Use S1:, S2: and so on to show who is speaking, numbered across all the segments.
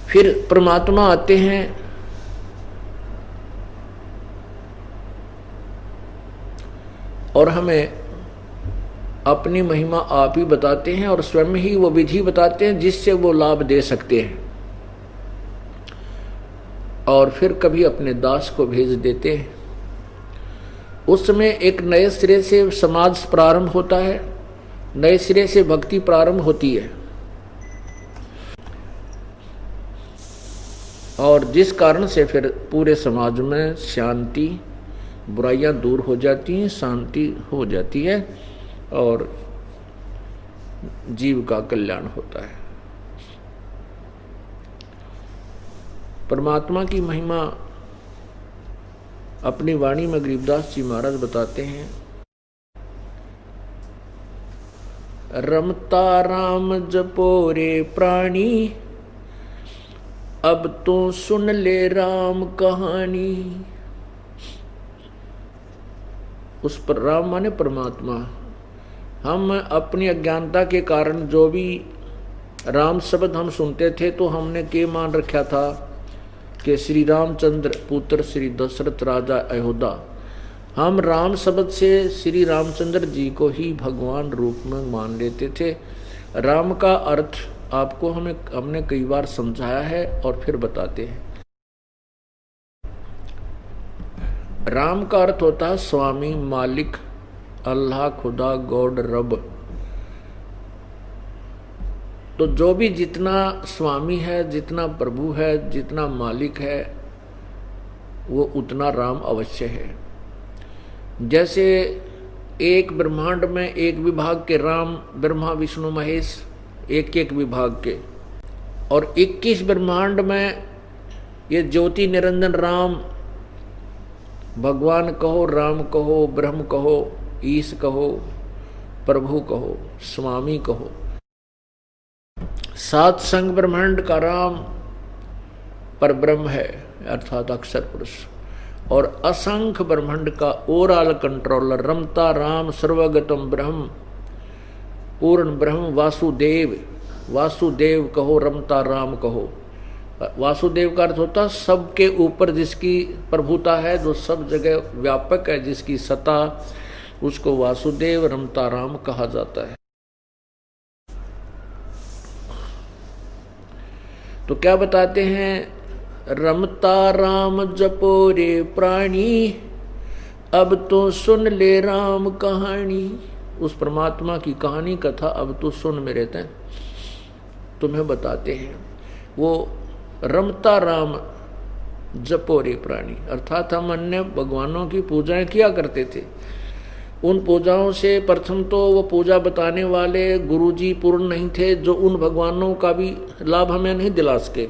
S1: फिर परमात्मा आते हैं, और हमें अपनी महिमा आप ही बताते हैं और स्वयं ही वो विधि बताते हैं जिससे वो लाभ दे सकते हैं। और फिर कभी अपने दास को भेज देते हैं। उस समय एक नए सिरे से समाज प्रारंभ होता है, नए सिरे से भक्ति प्रारंभ होती है, और जिस कारण से फिर पूरे समाज में शांति, बुराइयां दूर हो जाती हैं, शांति हो जाती है और जीव का कल्याण होता है। परमात्मा की महिमा अपनी वाणी में गरीबदास जी महाराज बताते हैं। रमता राम जपो रे प्राणी, अब तो सुन ले राम कहानी। उस पर राम माने परमात्मा। हम अपनी अज्ञानता के कारण जो भी राम शब्द हम सुनते थे तो हमने के मान रखा था कि श्री रामचंद्र पुत्र श्री दशरथ राजा अयोध्या। हम राम शब्द से श्री रामचंद्र जी को ही भगवान रूप में मान लेते थे। राम का अर्थ आपको हमने कई बार समझाया है और फिर बताते हैं। राम का अर्थ होता है स्वामी, मालिक, अल्लाह, खुदा, गॉड, रब। तो जो भी जितना स्वामी है, जितना प्रभु है, जितना मालिक है, वो उतना राम अवश्य है। जैसे एक ब्रह्मांड में एक विभाग के राम, ब्रह्मा विष्णु महेश, एक एक विभाग के, और 21 ब्रह्मांड में ये ज्योति निरंजन राम, भगवान कहो, राम कहो, ब्रह्म कहो, ईश कहो, प्रभु कहो, स्वामी कहो। 7 संग ब्रह्मांड का राम पर ब्रह्म है अर्थात अक्षर पुरुष, और असंख्य ब्रह्मांड का ओवरऑल कंट्रोलर रमता राम सर्वगतम ब्रह्म, पूर्ण ब्रह्म वासुदेव। वासुदेव कहो, रमता राम कहो। वासुदेव का अर्थ होता सबके ऊपर जिसकी प्रभुता है, जो सब जगह व्यापक है, जिसकी सत्ता, उसको वासुदेव रमता राम कहा जाता है। तो क्या बताते हैं? रमता राम जपो रे प्राणी, अब तो सुन ले राम कहानी। उस परमात्मा की कहानी कथा अब तो सुन मेरे तय तुम्हें बताते हैं। वो रमता राम जपो रे प्राणी, अर्थात हम अन्य भगवानों की पूजाएं किया करते थे। उन पूजाओं से प्रथम तो वो पूजा बताने वाले गुरुजी पूर्ण नहीं थे, जो उन भगवानों का भी लाभ हमें नहीं दिला सके,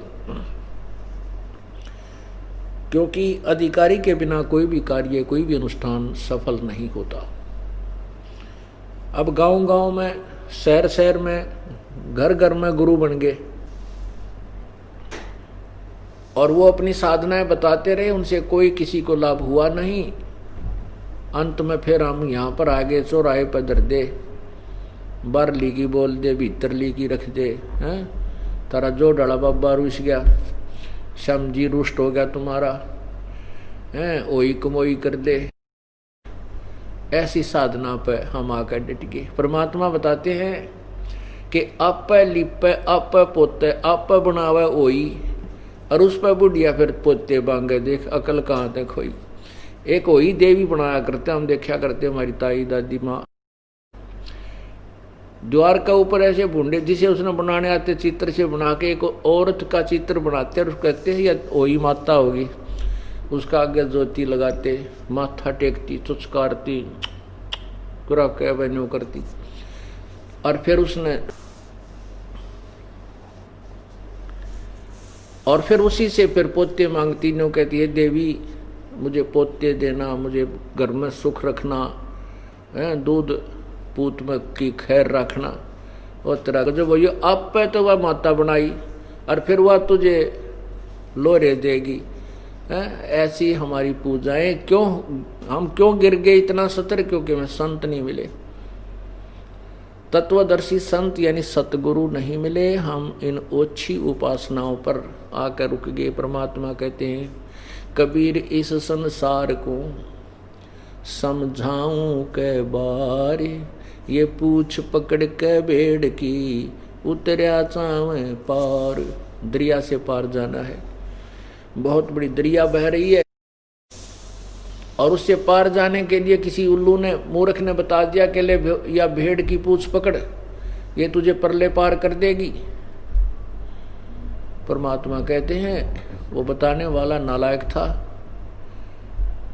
S1: क्योंकि अधिकारी के बिना कोई भी कार्य, कोई भी अनुष्ठान सफल नहीं होता। अब गांव-गांव में, शहर-शहर में, घर-घर में गुरु बन गए और वो अपनी साधनाएं बताते रहे, उनसे कोई किसी को लाभ हुआ नहीं। अंत में फिर हम यहाँ पर आ गए, चौराहे पर धर दे, बाहर ली की बोल दे, भीतर ली की रख दे, हैं तारा जो डाला बाबा रुस गया, श्याम जी रुष्ट हो गया तुम्हारा, हैं ओई कमोई कर दे। ऐसी साधना पे हम आकर डट गए। परमात्मा बताते हैं कि आप लिपे, आप पोते, आप बनावे ओई, और उस पर बुढ़िया फिर पोते बांगे। देख अकल कहाँ तक खोई। एक वही देवी बनाया करते, हम देखा करते, हमारी ताई दादी माँ द्वार का ऊपर ऐसे भूडे जिसे उसने बनाने आते चित्र से बना के एक औरत का चित्र बनाते और कहते हैं यह वही माता होगी। उसका आगे ज्योति लगाते, माथा टेकती, चुचकारती, पूरा कह बनो करती, और फिर उसने और फिर उसी से फिर पोते मांगती, नो कहती है देवी मुझे पोते देना, मुझे घर में सुख रखना, दूध पूत में की खैर रखना, और तरह का जो वही आप पे तो वह माता बनाई और फिर वह तुझे लोरे देगी। ऐसी हमारी पूजाएं क्यों, हम क्यों गिर गए इतना सतर? क्योंकि हमें संत नहीं मिले। तत्वदर्शी संत यानी सतगुरु नहीं मिले, हम इन ओछी उपासनाओं पर आकर रुक गए। परमात्मा कहते हैं, कबीर इस संसार को समझाऊं कै बार, ये पूछ पकड़ के भेड़ की उतरिया चावे पार। दरिया से पार जाना है, बहुत बड़ी दरिया बह रही है, और उससे पार जाने के लिए किसी उल्लू ने, मूर्ख ने बता दिया कि ले या भेड़ की पूछ पकड़, ये तुझे परले पार कर देगी। परमात्मा कहते हैं वो बताने वाला नालायक था,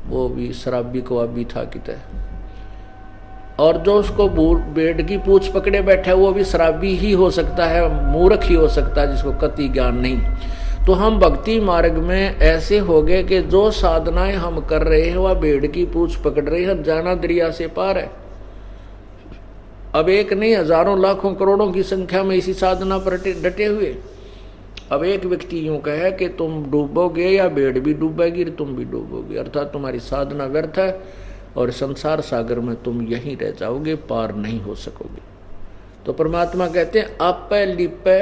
S1: वो भी शराबी कवाबी था किते, और जो उसको भेड़ की पूछ पकड़े बैठा वो भी शराबी ही हो सकता है, मूर्ख ही हो सकता है, जिसको कति ज्ञान नहीं। तो हम भक्ति मार्ग में ऐसे हो गए कि जो साधनाएं हम कर रहे हैं वह भेड़ की पूछ पकड़ रहे हैं, जाना दरिया से पार है। अब एक नहीं, हजारों लाखों करोड़ों की संख्या में इसी साधना पर डटे हुए। अब एक व्यक्ति यूं कहे कि तुम डूबोगे या भेड़ भी डूबेगी, तुम भी डूबोगे, अर्थात तुम्हारी साधना व्यर्थ है और संसार सागर में तुम यहीं रह जाओगे, पार नहीं हो सकोगे। तो परमात्मा कहते हैं, आपे लिपे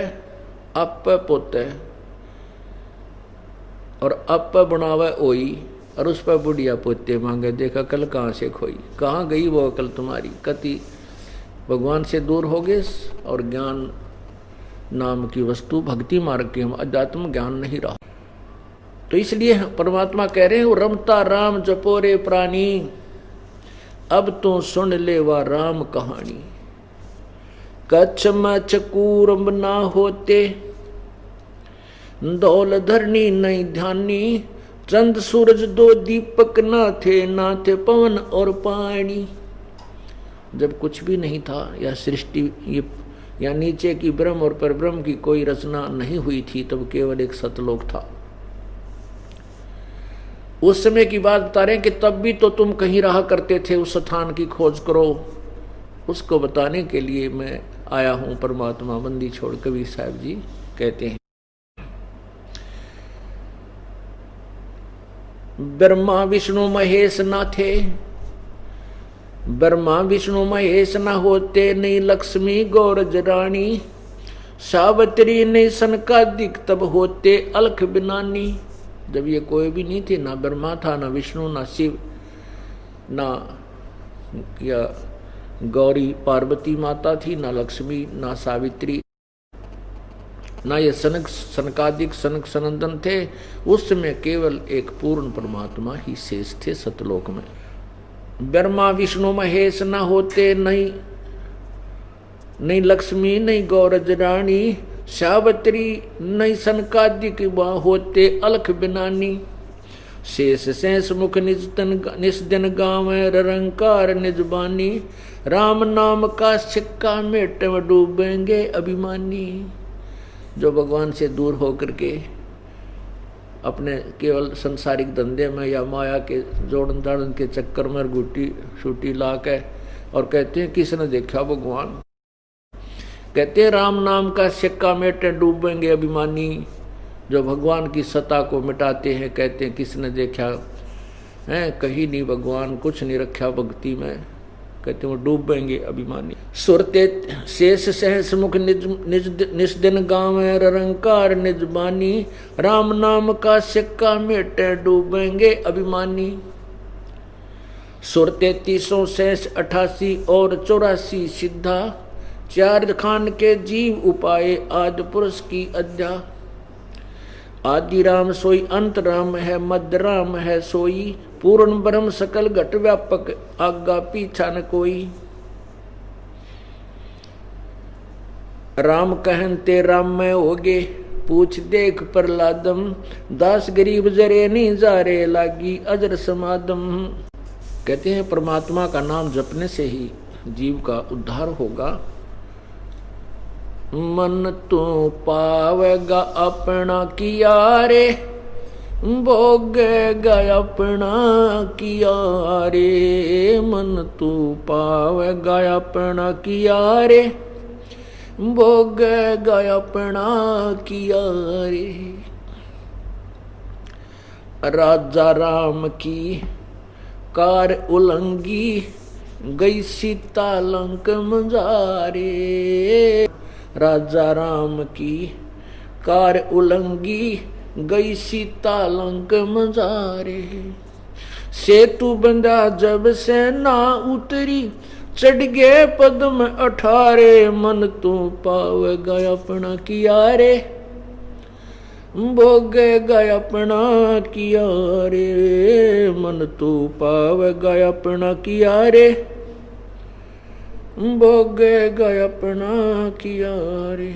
S1: आपे पोते और आपे बनावे ओई, और उस पर बुढ़िया पोते मांगे, देखा कल कहाँ से खोई। कहाँ गई वो अकल तुम्हारी? कति भगवान से दूर हो गए और ज्ञान नाम की वस्तु, भक्ति मार्ग की हम अध्यात्म ज्ञान नहीं रहा। तो इसलिए परमात्मा कह रहे हैं, रमता राम जपोरे प्राणी, अब तो सुन ले वा राम कहानी। कच्छ मच्छ कूरम ना होते, दौल धरनी नहीं ध्यानी, चंद सूरज दो दीपक ना थे पवन और पानी। जब कुछ भी नहीं था, या सृष्टि ये या नीचे की ब्रह्म और परब्रह्म की कोई रचना नहीं हुई थी, तब केवल एक सतलोक था। उस समय की बात बता रहे हैं कि तब भी तो तुम कहीं रहा करते थे, उस स्थान की खोज करो, उसको बताने के लिए मैं आया हूं। परमात्मा बंदी छोड़ कबीर साहब जी कहते हैं, ब्रह्मा विष्णु महेश ना थे, ब्रह्मा विष्णु महेश न होते, नहीं लक्ष्मी गौरज रानी, सावित्री नहीं सनकादिक तब होते अलख बिनानी। जब ये कोई भी नहीं थे, ना ब्रह्मा था, ना विष्णु, ना शिव, ना या गौरी पार्वती माता थी, ना लक्ष्मी, ना सावित्री, ना ये सनकादिक सनक सनंदन थे। उस समय केवल एक पूर्ण परमात्मा ही शेष थे सतलोक में। ब्रह्मा विष्णु महेश न होते, नहीं लक्ष्मी नहीं गौरज रानी, सावित्री नहीं सनकादिक होते अलख बिनानी। शेष शेष मुख निज दिन गावे, रंकार निज बानी, राम नाम का सिक्का मेट में डूबेंगे अभिमानी। जो भगवान से दूर होकर के अपने केवल संसारिक धंधे में या माया के जोड़न जाड़न के चक्कर में गुटी शूटी ला के, और कहते हैं किसने देखा भगवान, कहते हैं राम नाम का सिक्का मेटे डूबेंगे अभिमानी। जो भगवान की सत्ता को मिटाते हैं, कहते हैं किसने देखा है, कहीं नहीं भगवान, कुछ नहीं रखा भक्ति में, कहते वो डूबेंगे अभिमानी। सुरते शेष सहस मुख निज दिन गावे, रंकार निज बानी, राम नाम का सिक्का मेटे डूबेंगे अभिमानी। सुरते 33 शेष 88 और 84 सिद्धा, चार खान के जीव उपाय आदि पुरुष की अध्या। आदि राम सोई, अंत राम है, मध्य राम है सोई, पूर्ण ब्रह्म सकल घट व्यापक, आगा पीछा न कोई। राम कहन ते राम में होगे, पूछ देख प्रहलादम, दास गरीब जरे नहीं जारे लागी अजर समादम। कहते हैं परमात्मा का नाम जपने से ही जीव का उद्धार होगा। मन तू पावेगा अपना किया रे, भोगेगा अपना किया रे। मन तू पावेगा अपना किया रे, भोगेगा अपना किया रे। राजा राम की कार उलंगी, गई सीता लंक मंजारे। राजा राम की कार उलंगी गई सीता लंक मंजारे। सेतु बंधा जब से ना उतरी चढ़ गए पद्म 18 मन तू पावेगा अपना किया रे। भोगेगा अपना किया रे मन तू पावेगा अपना किया रे। भोगेगा अपना किया रे।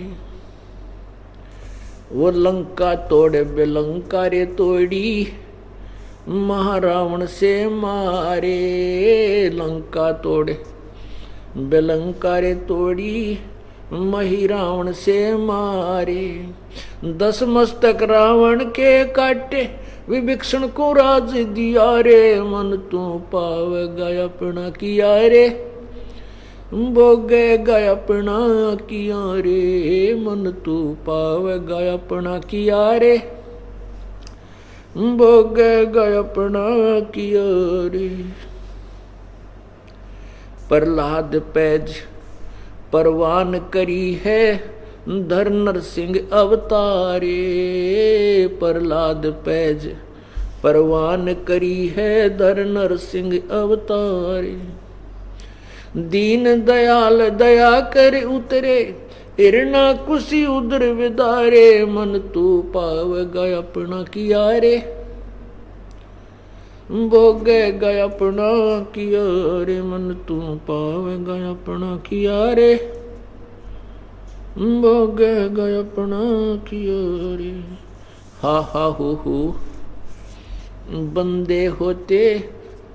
S1: वो लंका तोड़े बेलंका रे तोड़ी महारावण से मारे। लंका तोड़े बेलंका रे तोड़ी मही रावण से मारे। 10 मस्तक रावण के काटे विभीषण को राज दिया रे। मन तू पावेगा अपना किया रे। भोगेगा अपना किया रे मन तू पावेगा अपना किया रे। भोगेगा अपना किया रे। प्रहलाद पैज परवान करी है धर नरसिंह अवतारे। प्रहलाद पैज परवान करी है धर नरसिंह अवतारे। दीन दयाल दया कर उतरे हिरणा कुशी उदर विदारे। मन तू पावेगा अपना किया रे। भोगेगा अपना किया रे मन तू पावेगा अपना किया रे। भोगेगा अपना किया रे। हा हा हो बंदे होते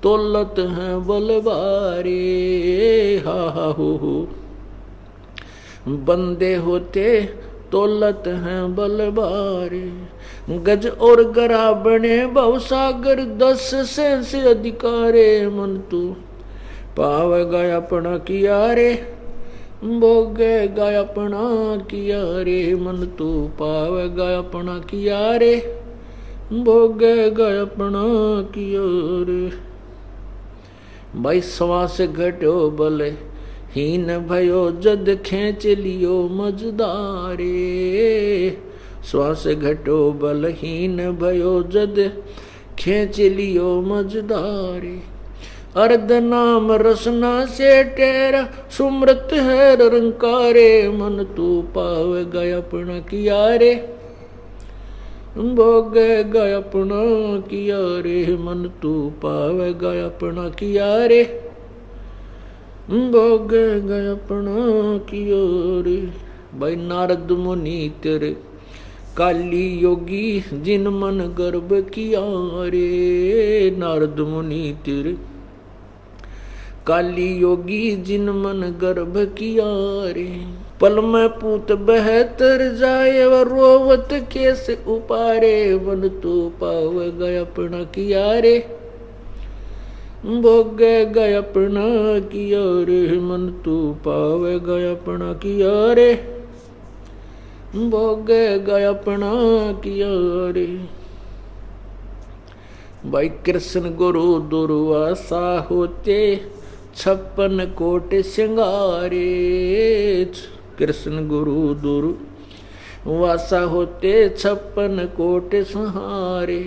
S1: तोलत हैं बलवारे। हा हा हो बंदे होते तोलत हैं बलवारे। गज और गरा बने भवसागर 10 से अधिकारे। मन तू पावेगा अपना किया रे। भोगेगा अपना किया रे मन तू पावेगा अपना किया रे। भोगेगा अपना किया रे। भाई श्वास घटो बल हीन भयो जद खेच लियो मजदारे। श्वास घटो बलहीन भयो जद खेच लियो मजदारे। अर्ध नाम रसना से टेरा सुमृत है रंकारे। मन तू पावेगा अपना किया रे। भोगेगा अपना किया रे मन तू पावेगा अपना किया रे। भोगेगा अपना किया रे। भाई नारद मुनि तेरे काली योगी जिन मन गर्भ किया रे। नारद मुनि तेरे काली योगी जिन मन गर्भ किया रे। पल में पूत बहतर जाए व रोवत कैसे उपारे। मन तू पावेगा अपना किया रे। भोगेगा अपना किया रे मन तू पावेगा अपना किया रे। भोगेगा अपना किया रे। भाई कृष्ण गुरु दुर्वासा होते 56 कोट सिंगारे। कृष्ण गुरु दुर्वासा होते 56 कोट सहारे।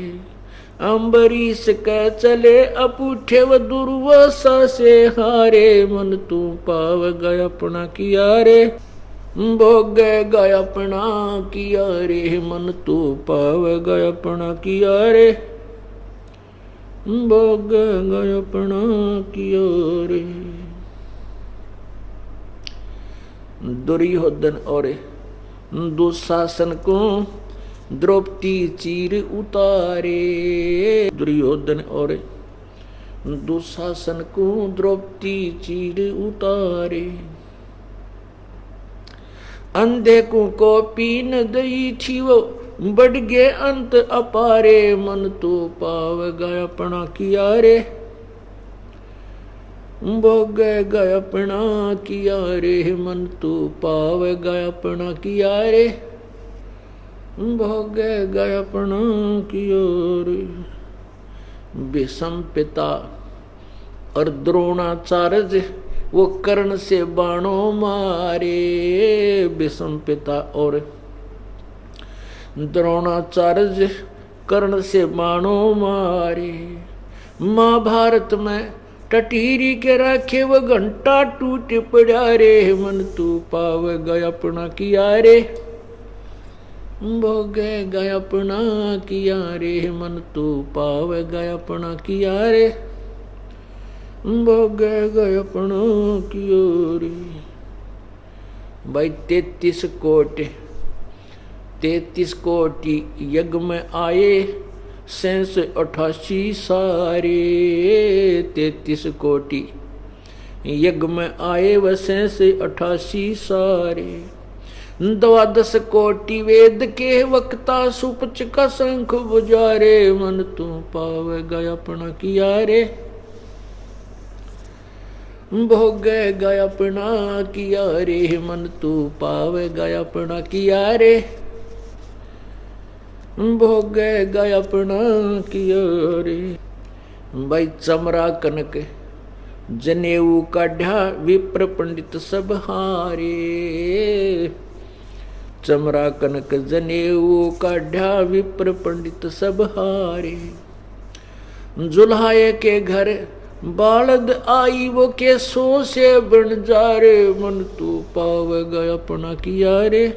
S1: अम्बरीश कह चले अपूठे व दुर्वासा से हारे। मन तू पावेगा अपना किया रे। भोगेगा अपना किया रे मन तू पावेगा अपना किया रे। भोगेगा अपना किया रे। दुर्योधन और दुशासन को द्रौपदी चीर उतारे। दुर्योधन और दुशासन को द्रौपदी चीर उतारे। अंधे को पीन दई थी वो बढ़ गए अंत अपारे। मन तू पावेगा अपना किया रे। भोगेगा अपना किया रे मन तू पावेगा अपना किया रे। भोगेगा अपना किया रे। विषम पिता और द्रोणाचार्य वो कर्ण से बाणों मारे। विषम पिता और द्रोणाचार्य कर्ण से बाणों मारे। महाभारत में टटीरी के राखे वो घंटा टूट पड़ा रे, मन तू पाव गया अपना किया रे। भोगे गया अपना किया रे, मन तू पाव गया अपना किया रे। भोगे गया अपना किया रे। भाई 33 कोटि यज्ञ में आए, 88 सारे। 33 कोटि यज्ञ में आए व 88 सारे। 12 कोटि वेद के वक्ता, सुपच का शंख बुझारे। मन तू पाव गया अपना किया रे। भोगे गया अपना किया रे, मन तू पाव गया अपना किया रे। भोगे गया अपना किया रे। भाई चमरा कनक जनेऊ काढ़ा, विप्र पंडित सब हारे। चमरा कनक जनेऊ काढ़ा, विप्र पंडित सब हारे। जुल्हाए के घर बालद आई, वो के सो से बन जा रे। मन तू पाव गया अपना किया रे।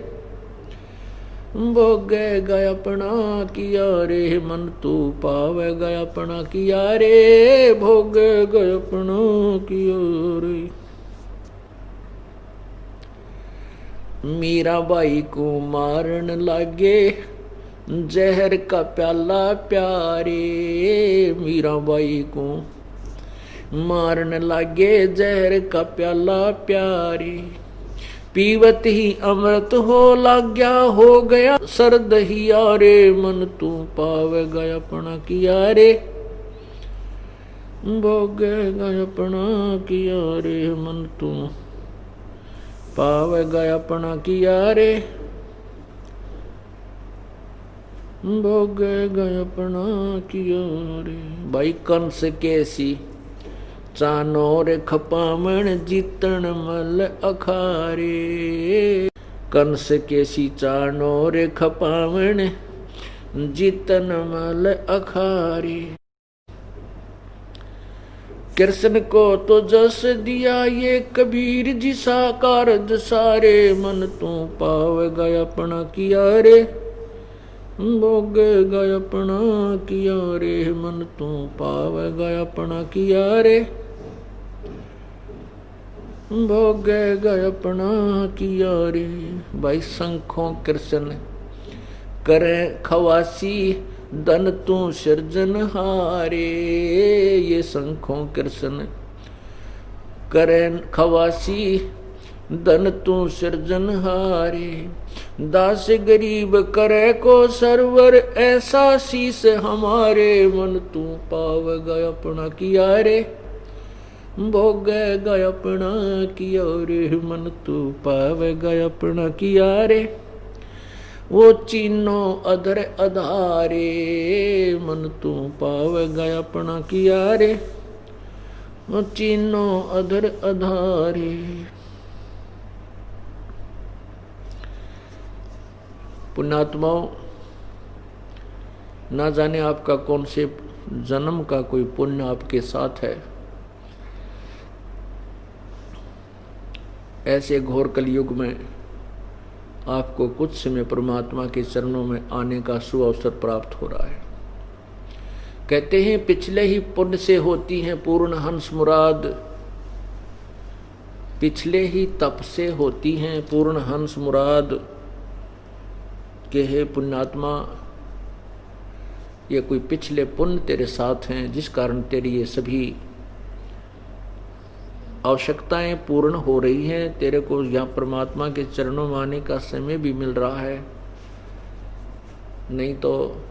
S1: भोगे गया अपना किया रे, मन तू पाव गया अपना किया रे। भोगे गया अपना किया रे। मीराबाई को मारन लागे, जहर का प्याला प्यारे। मीराबाई को मारन लागे, जहर का प्याला प्यारे। पीवत ही अमृत हो लाग्या, हो गया सरद हिया रे। मन तू पाव गया अपना किया रे। भोगे गया अपना किया रे, मन तू पाव गया अपना किया रे। भोगे गया अपना किया रे। भाई कंस कैसी चानोर खपामण, जीतन मल अखारे। कंस कैसी चानोर खपामण, जीतन मल अखारे। कृष्ण को तो जस दिया, ये कबीर जी साकार सारे। मन तू पाव गया अपना किया रे। भोगे गया अपना किया रे, मन तू पाव गया अपना किया रे। भोगे गया अपना किया रे। भाई शंखों कृष्ण करे खवासी, धन तू सृजन हारे। ये शंखों कृष्ण करे खवासी, धन तू सृजन हारे। दास गरीब करे को सरवर, ऐसा शीस हमारे। मन तू पाव गया अपना किया रे। भोगे गया अपना किया रे, मन तू पाव गया अपना किया रे। वो चीनो अधर अधारे, मन तू पाव गया अपना किया रे। वो चीनो अधर अधारे। पुण्यात्माओं, ना जाने आपका कौन से जन्म का कोई पुण्य आपके साथ है। ऐसे घोर कलयुग में आपको कुछ समय परमात्मा के चरणों में आने का सुअवसर प्राप्त हो रहा है। कहते हैं पिछले ही पुण्य से होती हैं पूर्ण हंस मुराद। पिछले ही तप से होती हैं पूर्ण हंस मुराद। के हे पुण्यात्मा, ये कोई पिछले पुण्य तेरे साथ हैं जिस कारण तेरी ये सभी आवश्यकताएं पूर्ण हो रही हैं। तेरे को यहाँ परमात्मा के चरणों में आने का समय भी मिल रहा है। नहीं तो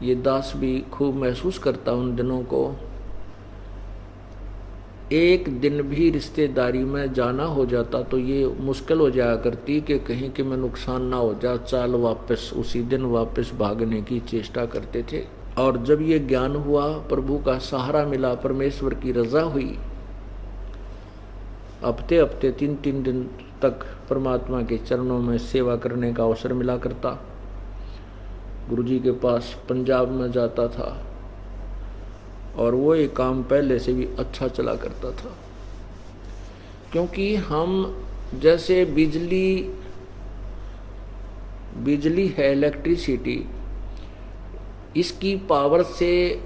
S1: ये दास भी खूब महसूस करता उन दिनों को। एक दिन भी रिश्तेदारी में जाना हो जाता तो ये मुश्किल हो जाया करती कि कहीं कि मैं नुकसान ना हो जा, चाल वापस उसी दिन वापस भागने की चेष्टा करते थे। और जब ये ज्ञान हुआ, प्रभु का सहारा मिला, परमेश्वर की रजा हुई, हफ्ते हफ्ते 3-3 दिन तक परमात्मा के चरणों में सेवा करने का अवसर मिला करता। गुरुजी के पास पंजाब में जाता था और वो ये काम पहले से भी अच्छा चला करता था, क्योंकि हम जैसे बिजली है, इलेक्ट्रिसिटी, इसकी पावर से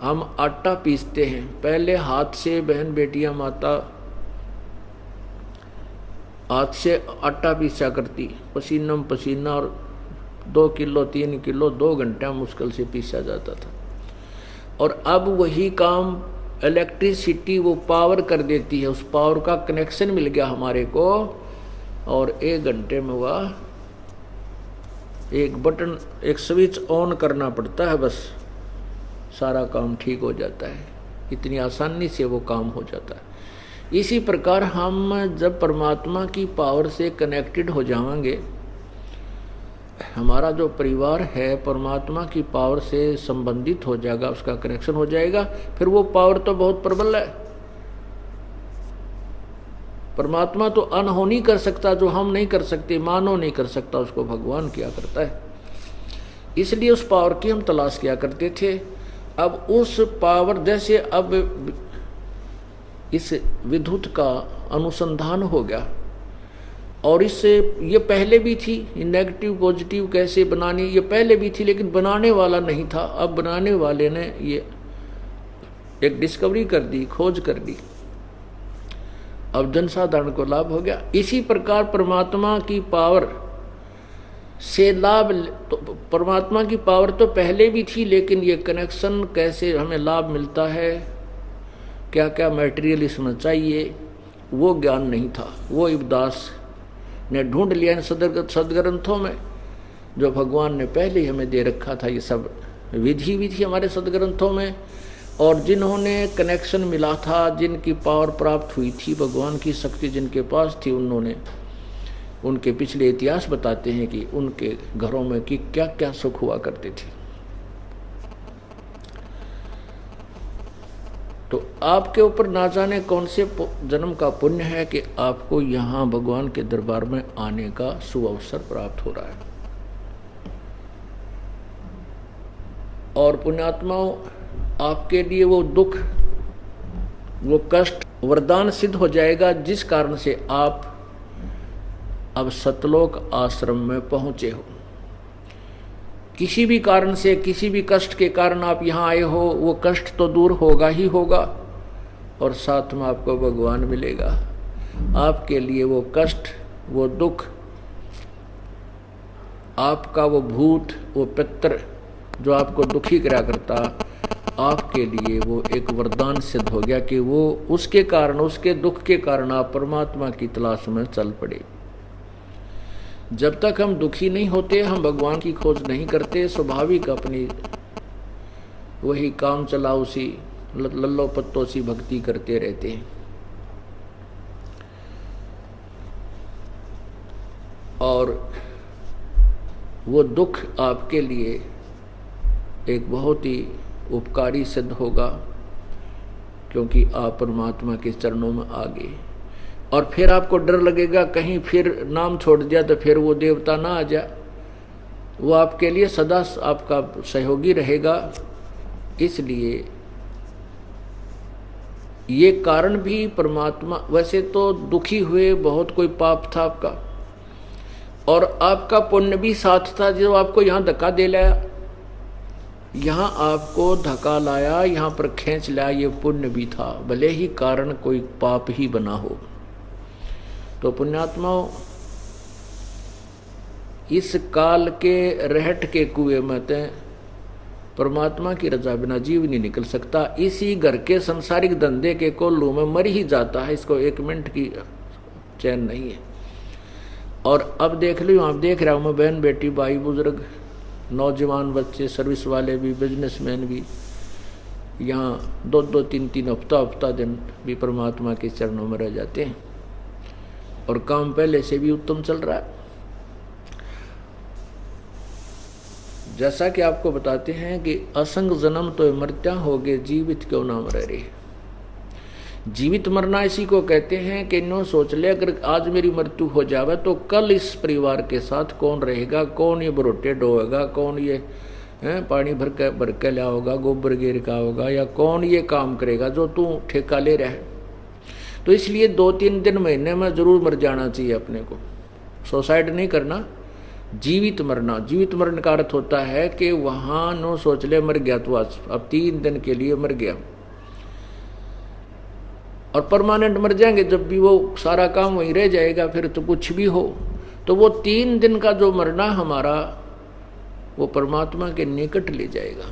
S1: हम आटा पीसते हैं। पहले हाथ से बहन बेटियां माता हाथ से आटा पीसा करती, पसीना पसीना, और 2 किलो 3 किलो 2 घंटा मुश्किल से पीसा जाता था। और अब वही काम इलेक्ट्रिसिटी वो पावर कर देती है, उस पावर का कनेक्शन मिल गया हमारे को, और 1 घंटे में वह एक बटन, एक स्विच ऑन करना पड़ता है, बस सारा काम ठीक हो जाता है। इतनी आसानी से वो काम हो जाता है। इसी प्रकार हम जब परमात्मा की पावर से कनेक्टेड हो जाएंगे, हमारा जो परिवार है परमात्मा की पावर से संबंधित हो जाएगा, उसका कनेक्शन हो जाएगा, फिर वो पावर तो बहुत प्रबल है। परमात्मा तो अनहोनी कर सकता, जो हम नहीं कर सकते, मानव नहीं कर सकता, उसको भगवान किया करता है। इसलिए उस पावर की हम तलाश किया करते थे। अब उस पावर, जैसे अब इस विद्युत का अनुसंधान हो गया, और इससे ये पहले भी थी, नेगेटिव पॉजिटिव कैसे बनानी, ये पहले भी थी, लेकिन बनाने वाला नहीं था। अब बनाने वाले ने ये एक डिस्कवरी कर दी, खोज कर दी, अब जनसाधारण को लाभ हो गया। इसी प्रकार परमात्मा की पावर से लाभ, तो परमात्मा की पावर तो पहले भी थी, लेकिन ये कनेक्शन कैसे हमें लाभ मिलता है, क्या क्या मटेरियल इसमें चाहिए, वो ज्ञान नहीं था। वो इब्दास ने ढूंढ लिया इन सदग्रंथों में, जो भगवान ने पहले ही हमें दे रखा था। ये सब विधि भी थी हमारे सदग्रंथों में, और जिन्होंने कनेक्शन मिला था, जिनकी पावर प्राप्त हुई थी, भगवान की शक्ति जिनके पास थी, उन्होंने, उनके पिछले इतिहास बताते हैं कि उनके घरों में कि क्या क्या सुख हुआ करते थे। तो आपके ऊपर ना जाने कौन से जन्म का पुण्य है कि आपको यहाँ भगवान के दरबार में आने का सुअवसर प्राप्त हो रहा है। और पुण्यात्माओं, आपके लिए वो दुख, वो कष्ट वरदान सिद्ध हो जाएगा, जिस कारण से आप अब सतलोक आश्रम में पहुंचे हो। किसी भी कारण से, किसी भी कष्ट के कारण आप यहाँ आए हो, वो कष्ट तो दूर होगा ही होगा, और साथ में आपको भगवान मिलेगा। आपके लिए वो कष्ट, वो दुख, आपका वो भूत, वो पितर जो आपको दुखी करा करता, आपके लिए वो एक वरदान सिद्ध हो गया कि वो उसके कारण, उसके दुख के कारण आप परमात्मा की तलाश में चल पड़े। जब तक हम दुखी नहीं होते, हम भगवान की खोज नहीं करते, स्वाभाविक अपनी वही काम चलाओ सी, लल्लो पत्तो सी भक्ति करते रहते हैं। और वो दुख आपके लिए एक बहुत ही उपकारी सिद्ध होगा, क्योंकि आप परमात्मा के चरणों में आ गए। और फिर आपको डर लगेगा कहीं फिर नाम छोड़ दिया तो फिर वो देवता ना आ जाए। वो आपके लिए सदा आपका सहयोगी रहेगा। इसलिए ये कारण भी परमात्मा, वैसे तो दुखी हुए, बहुत कोई पाप था आपका, और आपका पुण्य भी साथ था जो आपको यहाँ धक्का दे लाया, यहाँ आपको धक्का लाया, यहाँ पर खींच लाया, ये पुण्य भी था, भले ही कारण कोई पाप ही बना हो। तो पुण्यात्माओं, इस काल के रहट के कुएं में ते परमात्मा की रजा बिना जीव नहीं निकल सकता। इसी घर के संसारिक धंधे के कोल्लू में मर ही जाता है, इसको 1 मिनट की चैन नहीं है। और अब देख लो, आप देख रहा हूँ मैं, बहन बेटी, भाई बुजुर्ग, नौजवान बच्चे, सर्विस वाले भी, बिजनेसमैन भी, यहाँ 2-2, 3-3 हफ्ता दिन भी परमात्मा के चरणों में रह जाते हैं, और काम पहले से भी उत्तम चल रहा है। जैसा कि आपको बताते हैं कि असंग जन्म तो मृत्या होगे, जीवित क्यों ना मर रही। जीवित मरना इसी को कहते हैं कि नो सोच ले, अगर आज मेरी मृत्यु हो जावे तो कल इस परिवार के साथ कौन रहेगा, कौन ये बरोटे ढोएगा, कौन ये पानी भर के लिया होगा, गोबर गिर का होगा, या कौन ये काम करेगा जो तू ठेका ले रहा है। तो इसलिए 2-3 दिन महीने में जरूर मर जाना चाहिए अपने को, सुसाइड नहीं करना, जीवित मरना। जीवित मरण का अर्थ होता है कि वहां नो सोच ले मर गया तो आज अब 3 दिन के लिए मर गया, और परमानेंट मर जाएंगे जब भी, वो सारा काम वहीं रह जाएगा, फिर तो कुछ भी हो। तो वो 3 दिन का जो मरना हमारा वो परमात्मा के निकट ले जाएगा।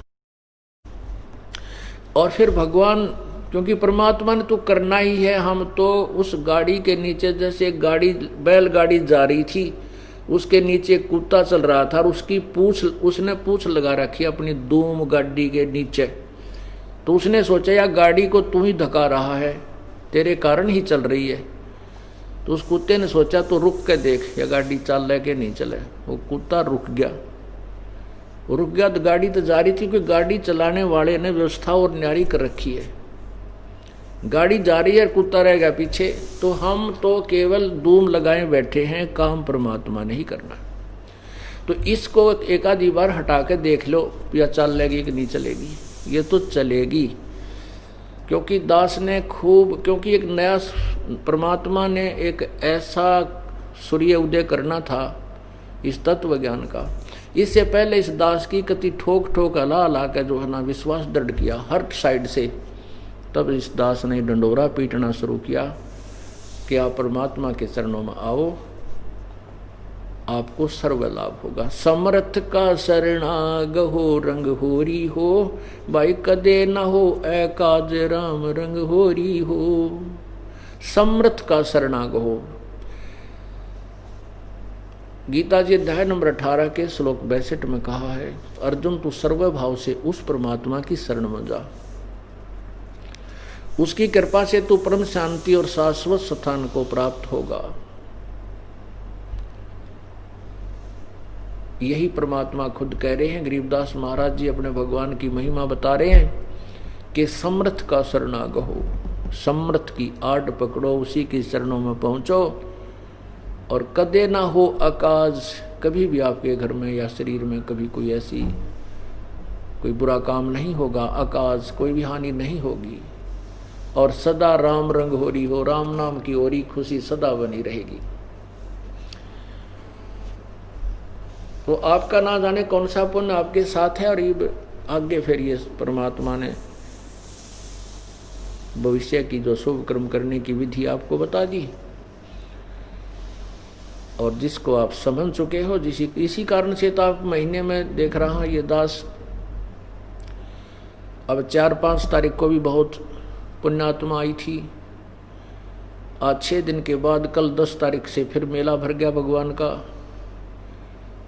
S1: और फिर भगवान, क्योंकि परमात्मा ने तो करना ही है, हम तो उस गाड़ी के नीचे, जैसे गाड़ी बैलगाड़ी जा रही थी, उसके नीचे कुत्ता चल रहा था और उसकी पूंछ, उसने पूंछ लगा रखी अपनी धूम गाड़ी के नीचे। तो उसने सोचा यार गाड़ी को तू ही धका रहा है, तेरे कारण ही चल रही है। तो उस कुत्ते ने सोचा तो रुक के देख या गाड़ी चल रहा कि नहीं चले। वो कुत्ता रुक गया तो गाड़ी तो जा रही थी, क्योंकि गाड़ी चलाने वाले ने व्यवस्था और न्यारी कर रखी है। गाड़ी जा रही है, कुत्ता रह गया पीछे। तो हम तो केवल धूम लगाए बैठे हैं, काम परमात्मा ने ही करना। तो इसको एक आधी बार हटा के देख लो या चल लेगी कि नहीं चलेगी। ये तो चलेगी, क्योंकि दास ने खूब, क्योंकि एक नया परमात्मा ने एक ऐसा सूर्य उदय करना था इस तत्व ज्ञान का। इससे पहले इस दास की कति ठोक ठोक हला के जो है ना विश्वास दृढ़ किया हर साइड से। तब इस दास ने डंडोरा पीटना शुरू किया कि आप परमात्मा के चरणों में आओ, आपको सर्व लाभ होगा। समर्थ का शरणाग हो, रंग होरी हो, भाई कदे न हो ए काज राम रंग होरी हो। समर्थ का शरणाग हो। गीता जी अध्याय नंबर 18 के श्लोक 62 में कहा है, अर्जुन तू सर्वभाव से उस परमात्मा की शरण में जा, उसकी कृपा से तू परम शांति और शाश्वत स्थान को प्राप्त होगा। यही परमात्मा खुद कह रहे हैं। गरीबदास महाराज जी अपने भगवान की महिमा बता रहे हैं कि समर्थ का शरणागत हो, समर्थ की आड़ पकड़ो, उसी की शरणों में पहुंचो। और कदे ना हो अकाज, कभी भी आपके घर में या शरीर में कभी कोई ऐसी कोई बुरा काम नहीं होगा, अकाज कोई भी हानि नहीं होगी। और सदा राम रंग होरी हो, राम नाम की ओरी खुशी सदा बनी रहेगी। तो आपका ना जाने कौन सा पुण्य आपके साथ है, और ये आगे फिर ये परमात्मा ने भविष्य की जो शुभ कर्म करने की विधि आपको बता दी, और जिसको आप समझ चुके हो। इसी कारण से तो आप महीने में देख रहा हूं ये दास अब 4-5 तारीख को भी बहुत पुण्यात्मा आई थी। आज 6 दिन के बाद कल 10 तारीख से फिर मेला भर गया भगवान का।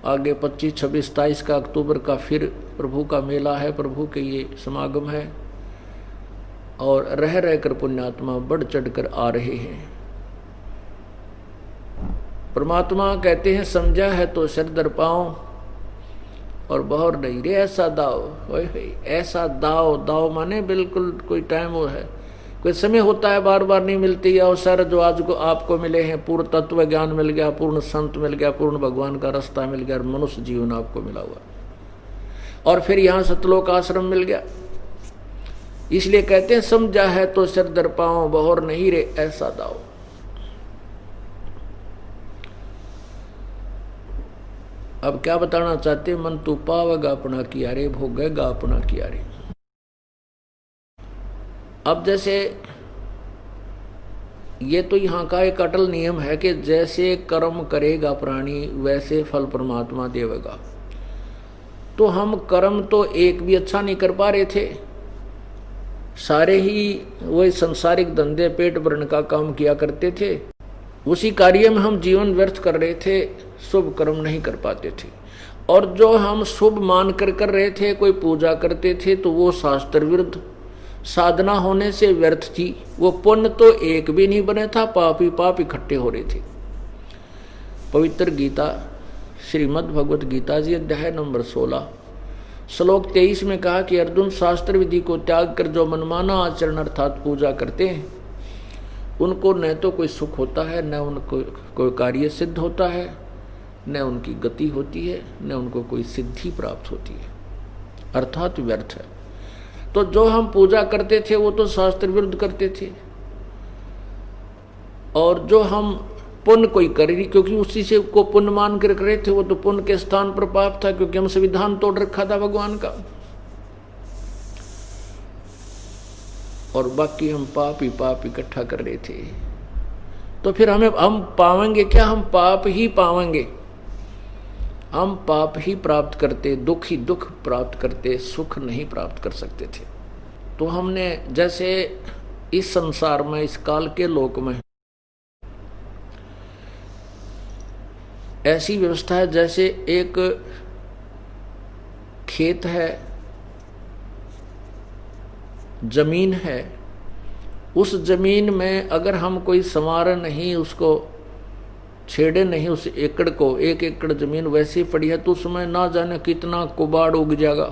S1: आगे 25, 26, 27 का अक्टूबर का फिर प्रभु का मेला है, प्रभु के ये समागम है। और रह रहकर पुण्यात्मा बढ़ चढ़कर आ रहे हैं। परमात्मा कहते हैं समझा है तो सिर दर पाओ और बहुर नहीं रे ऐसा दाव। ऐसा दाव, दाव माने बिल्कुल कोई टाइम वो है, कोई समय होता है, बार बार नहीं मिलती है अवसर जो आज को आपको मिले हैं। पूर्ण तत्व ज्ञान मिल गया, पूर्ण संत मिल गया, पूर्ण भगवान का रास्ता मिल गया, मनुष्य जीवन आपको मिला हुआ, और फिर यहाँ सतलोक आश्रम मिल गया। इसलिए कहते हैं समझा है तो सिर दर पाओ, बहुर नहीं रे ऐसा दाव। अब क्या बताना चाहते, मन तू पावेगा अपना किया रे, भोगेगा अपना किया रे। अब जैसे ये तो यहाँ का एक अटल नियम है कि जैसे कर्म करेगा प्राणी वैसे फल परमात्मा देवेगा। तो हम कर्म तो एक भी अच्छा नहीं कर पा रहे थे, सारे ही वही संसारिक धंधे पेट भरने का काम किया करते थे, उसी कार्य में हम जीवन व्यर्थ कर रहे थे, शुभ कर्म नहीं कर पाते थे। और जो हम शुभ मान कर रहे थे, कोई पूजा करते थे तो वो शास्त्र विरुद्ध साधना होने से व्यर्थ थी, वो पुण्य तो एक भी नहीं बने था, पाप ही पाप इकट्ठे हो रहे थे। पवित्र गीता श्रीमद् भगवत गीता जी अध्याय नंबर 16 श्लोक 23 में कहा कि अर्जुन, शास्त्र विधि को त्याग कर जो मनमाना आचरण अर्थात पूजा करते हैं उनको न तो कोई सुख होता है, न उनको कोई कार्य सिद्ध होता है, न उनकी गति होती है, न उनको कोई सिद्धि प्राप्त होती है, अर्थात व्यर्थ है। तो जो हम पूजा करते थे वो तो शास्त्र विरुद्ध करते थे, और जो हम पुण्य कोई कर रही, क्योंकि उसी से को पुण्य मान कर रहे थे, वो तो पुण्य के स्थान पर पाप था, क्योंकि हम संविधान तोड़ रखा था भगवान का, और बाकी हम पाप ही पाप इकट्ठा कर रहे थे। तो फिर हम पावेंगे क्या? हम पाप ही पावेंगे। हम पाप ही प्राप्त करते, दुख ही दुख प्राप्त करते, सुख नहीं प्राप्त कर सकते थे। तो हमने जैसे इस संसार में, इस काल के लोक में ऐसी व्यवस्था है जैसे एक खेत है, जमीन है, उस जमीन में अगर हम कोई संवार नहीं, उसको छेड़े नहीं, उस एकड़ को, 1 एकड़ जमीन वैसी पड़ी है तो उसमें ना जाने कितना कुबाड़ उग जाएगा,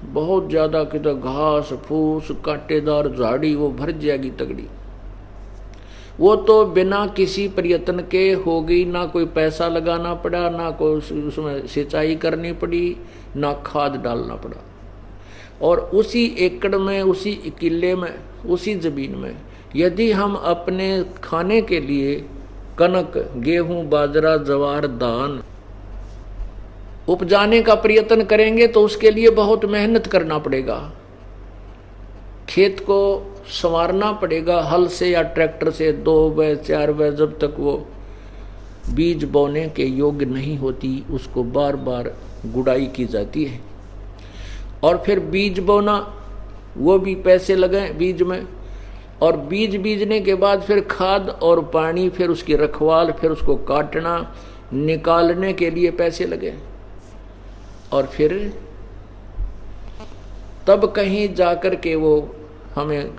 S1: बहुत ज्यादा कितना घास फूस कांटेदार झाड़ी वो भर जाएगी तगड़ी। वो तो बिना किसी प्रयत्न के हो गई, ना कोई पैसा लगाना पड़ा, ना कोई उसमें सिंचाई करनी पड़ी, ना खाद डालना पड़ा। और उसी एकड़ में, उसी किले में, उसी जमीन में यदि हम अपने खाने के लिए कनक, गेहूं, बाजरा, जवार, धान उपजाने का प्रयत्न करेंगे तो उसके लिए बहुत मेहनत करना पड़ेगा। खेत को संवारना पड़ेगा हल से या ट्रैक्टर से 2 व 4 व, जब तक वो बीज बोने के योग्य नहीं होती उसको बार बार गुड़ाई की जाती है। और फिर बीज बोना, वो भी पैसे लगे बीज में, और बीज बीजने के बाद फिर खाद और पानी, फिर उसकी रखवाल, फिर उसको काटना, निकालने के लिए पैसे लगे, और फिर तब कहीं जाकर के वो हमें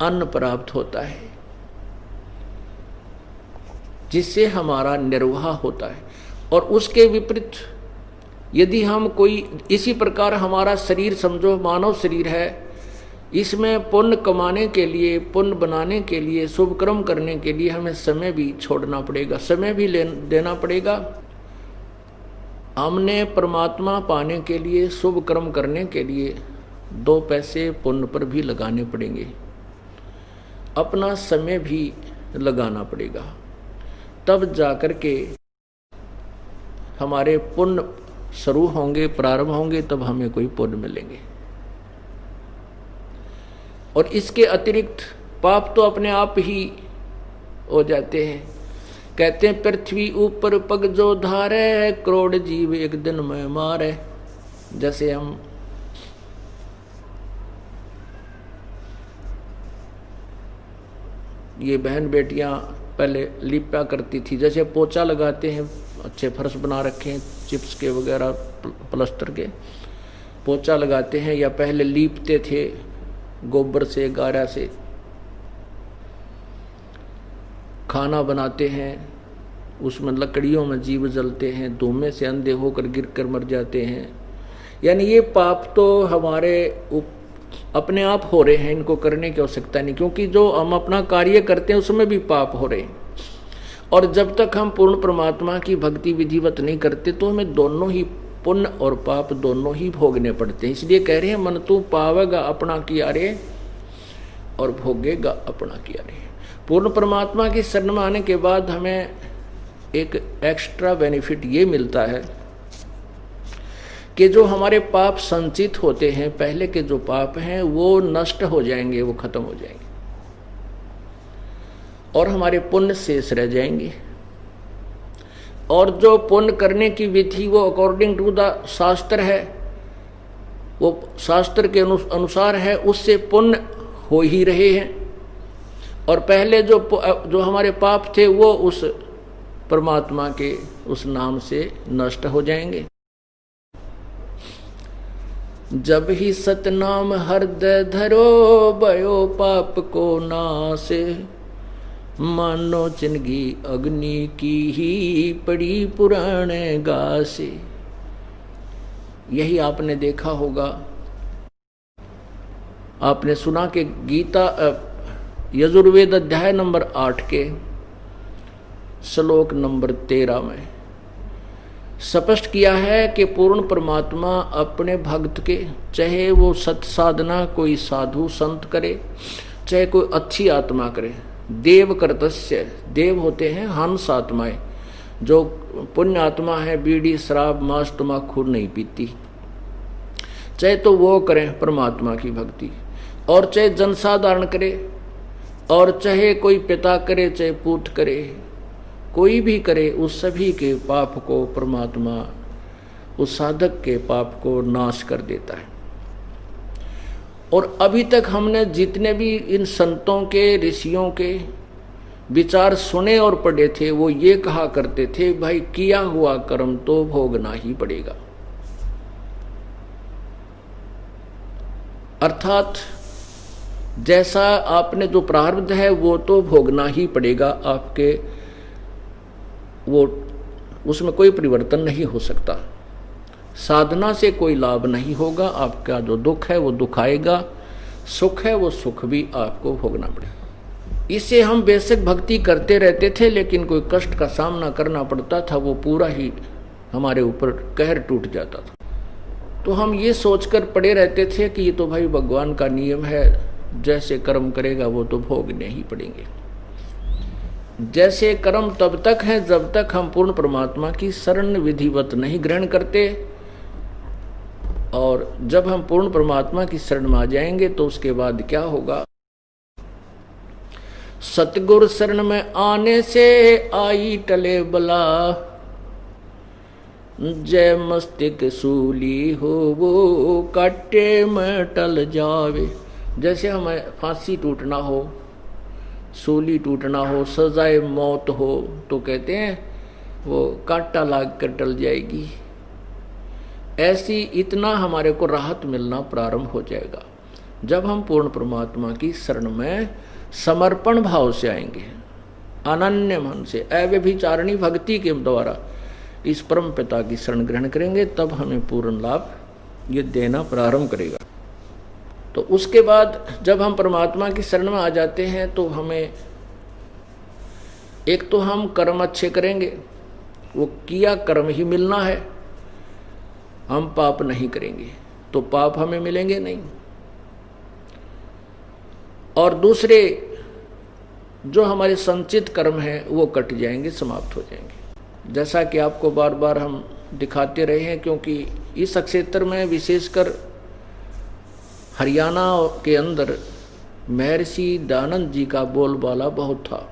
S1: अन्न प्राप्त होता है जिससे हमारा निर्वाह होता है। और उसके विपरीत यदि हम कोई, इसी प्रकार हमारा शरीर समझो मानव शरीर है, इसमें पुण्य कमाने के लिए, पुण्य बनाने के लिए, शुभ कर्म करने के लिए हमें समय भी छोड़ना पड़ेगा, समय भी देना पड़ेगा। हमने परमात्मा पाने के लिए, शुभ कर्म करने के लिए 2 पैसे पुण्य पर भी लगाने पड़ेंगे, अपना समय भी लगाना पड़ेगा, तब जाकर के हमारे पुण्य शुरू होंगे, प्रारंभ होंगे, तब हमें कोई पुण्य मिलेंगे। और इसके अतिरिक्त पाप तो अपने आप ही हो जाते हैं। कहते हैं पृथ्वी ऊपर पग जो धारे, करोड़ जीव एक दिन में मारे। जैसे हम ये बहन बेटियां पहले लिपा करती थी, जैसे पोछा लगाते हैं, अच्छे फर्श बना रखे हैं चिप्स के वगैरह प्लास्टर के, पोछा लगाते हैं, या पहले लीपते थे गोबर से, गारा से, खाना बनाते हैं, उसमें लकड़ियों में जीव जलते हैं, धुएं से अंधे होकर गिरकर मर जाते हैं। यानी ये पाप तो हमारे अपने आप हो रहे हैं, इनको करने की आवश्यकता नहीं, क्योंकि जो हम अपना कार्य करते हैं उसमें भी पाप हो रहे हैं। और जब तक हम पूर्ण परमात्मा की भक्ति विधिवत नहीं करते तो हमें दोनों ही पुण्य और पाप दोनों ही भोगने पड़ते हैं। इसलिए कह रहे हैं मन तू पावेगा अपना किया रे और भोगेगा अपना किया रे। पूर्ण परमात्मा की शरण में आने के बाद हमें एक एक्स्ट्रा बेनिफिट ये मिलता है कि जो हमारे पाप संचित होते हैं, पहले के जो पाप हैं वो नष्ट हो जाएंगे, वो खत्म हो जाएंगे, और हमारे पुण्य शेष रह जाएंगे। और जो पुण्य करने की विधि वो अकॉर्डिंग टू द शास्त्र है, वो शास्त्र के अनुसार है, उससे पुण्य हो ही रहे हैं। और पहले जो हमारे पाप थे वो उस परमात्मा के उस नाम से नष्ट हो जाएंगे। जब ही सतनाम हृदय धरो, भयो पाप को नासे, मानो जिंदगी अग्नि की ही पड़ी पुराने गासे। यही आपने देखा होगा, आपने सुना कि गीता यजुर्वेद अध्याय नंबर 8 के श्लोक नंबर 13 में स्पष्ट किया है कि पूर्ण परमात्मा अपने भक्त के, चाहे वो सत साधना कोई साधु संत करे, चाहे कोई अच्छी आत्मा करे, देव कर्तस्य, देव होते हैं हंस आत्माएं, जो पुण्य आत्मा है बीड़ी शराब मांस तम्बाकू नहीं पीती, चाहे तो वो करें परमात्मा की भक्ति, और चाहे जनसाधारण करे, और चाहे कोई पिता करे चाहे पूत करे, कोई भी करे, उस सभी के पाप को परमात्मा उस साधक के पाप को नाश कर देता है। और अभी तक हमने जितने भी इन संतों के ऋषियों के विचार सुने और पढ़े थे, वो ये कहा करते थे, भाई किया हुआ कर्म तो भोगना ही पड़ेगा। अर्थात जैसा आपने जो प्रारब्ध है वो तो भोगना ही पड़ेगा आपके, वो उसमें कोई परिवर्तन नहीं हो सकता। साधना से कोई लाभ नहीं होगा, आपका जो दुख है वो दुख आएगा, सुख है वो सुख भी आपको भोगना पड़ेगा। इससे हम बेशक भक्ति करते रहते थे, लेकिन कोई कष्ट का सामना करना पड़ता था, वो पूरा ही हमारे ऊपर कहर टूट जाता था। तो हम ये सोचकर पड़े रहते थे कि ये तो भाई भगवान का नियम है, जैसे कर्म करेगा वो तो भोगने ही पड़ेंगे। जैसे कर्म तब तक है जब तक हम पूर्ण परमात्मा की शरण विधिवत नहीं ग्रहण करते, और जब हम पूर्ण परमात्मा की शरण में आ जाएंगे तो उसके बाद क्या होगा। सतगुरु शरण में आने से आई टले बला, जय मस्तिष्क सूली हो वो काटे में टल जावे। जैसे हमें फांसी टूटना हो, सूली टूटना हो, सजाए मौत हो, तो कहते हैं वो कांटा लाग कर टल जाएगी। ऐसी इतना हमारे को राहत मिलना प्रारंभ हो जाएगा जब हम पूर्ण परमात्मा की शरण में समर्पण भाव से आएंगे, अनन्य मन से अव्यभिचारिणी भक्ति के द्वारा इस परम पिता की शरण ग्रहण करेंगे, तब हमें पूर्ण लाभ ये देना प्रारंभ करेगा। तो उसके बाद जब हम परमात्मा की शरण में आ जाते हैं तो हमें एक तो हम कर्म अच्छे करेंगे, वो किया कर्म ही मिलना है, हम पाप नहीं करेंगे तो पाप हमें मिलेंगे नहीं। और दूसरे जो हमारे संचित कर्म हैं वो कट जाएंगे, समाप्त हो जाएंगे। जैसा कि आपको बार बार हम दिखाते रहे हैं, क्योंकि इस क्षेत्र में विशेषकर हरियाणा के अंदर महर्षि दयानंद जी का बोलबाला बहुत था,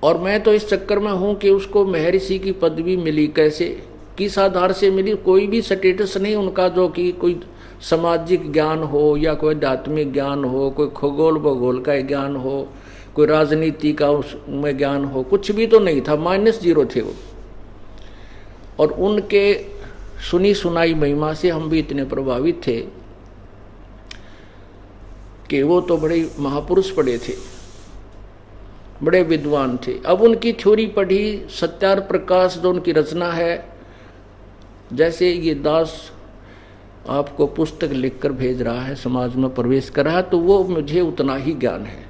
S1: और मैं तो इस चक्कर में हूं कि उसको महर्षि की पदवी मिली कैसे, किस आधार से मिली। कोई भी स्टेटस नहीं उनका जो कि कोई सामाजिक ज्ञान हो या कोई आध्यात्मिक ज्ञान हो, कोई खगोल भूगोल का ज्ञान हो, कोई राजनीति का उसमें ज्ञान हो, कुछ भी तो नहीं था, -0 थे वो। और उनके सुनी सुनाई महिमा से हम भी इतने प्रभावित थे कि वो तो बड़े महापुरुष पढ़े थे, बड़े विद्वान थे। अब उनकी थ्योरी पढ़ी, सत्यार प्रकाश जो उनकी रचना है, जैसे ये दास आपको पुस्तक लिखकर भेज रहा है, समाज में प्रवेश कर रहा है, तो वो मुझे उतना ही ज्ञान है।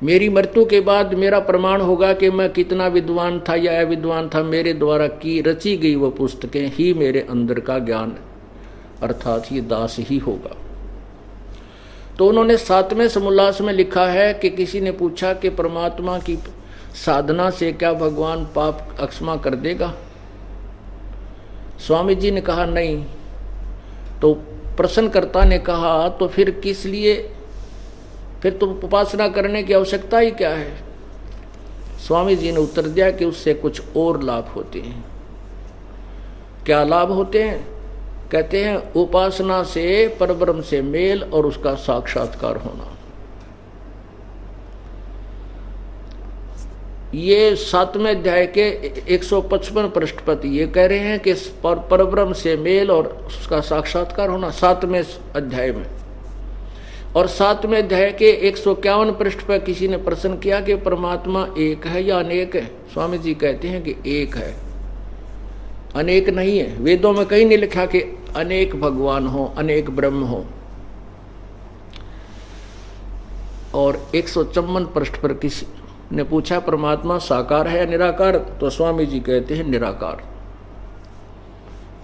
S1: मेरी मृत्यु के बाद मेरा प्रमाण होगा कि मैं कितना विद्वान था या अविद्वान था, मेरे द्वारा की रची गई वो पुस्तकें ही मेरे अंदर का ज्ञान, अर्थात ये दास ही होगा। तो उन्होंने 7वें समोल्लास में लिखा है कि किसी ने पूछा कि परमात्मा की साधना से क्या भगवान पाप अक्षमा कर देगा? स्वामी जी ने कहा नहीं। तो प्रश्नकर्ता ने कहा तो फिर किस लिए, फिर तो उपासना करने की आवश्यकता ही क्या है? स्वामी जी ने उत्तर दिया कि उससे कुछ और लाभ होते हैं। क्या लाभ होते हैं? कहते हैं उपासना से परब्रह्म से मेल और उसका साक्षात्कार होना। ये 7वें अध्याय के 155 पृष्ठ पर ये कह रहे हैं कि परब्रह्म से मेल और उसका साक्षात्कार होना 7वें अध्याय में। और 7वें अध्याय के 151 पृष्ठ पर किसी ने प्रश्न किया कि परमात्मा एक है या अनेक है? स्वामी जी कहते हैं कि एक है। अनेक नहीं है। वेदों में कहीं नहीं लिखा कि अनेक भगवान हो, अनेक ब्रह्म हो। और 154 पृष्ठ पर किसी ने पूछा परमात्मा साकार है या निराकार, तो स्वामी जी कहते हैं निराकार।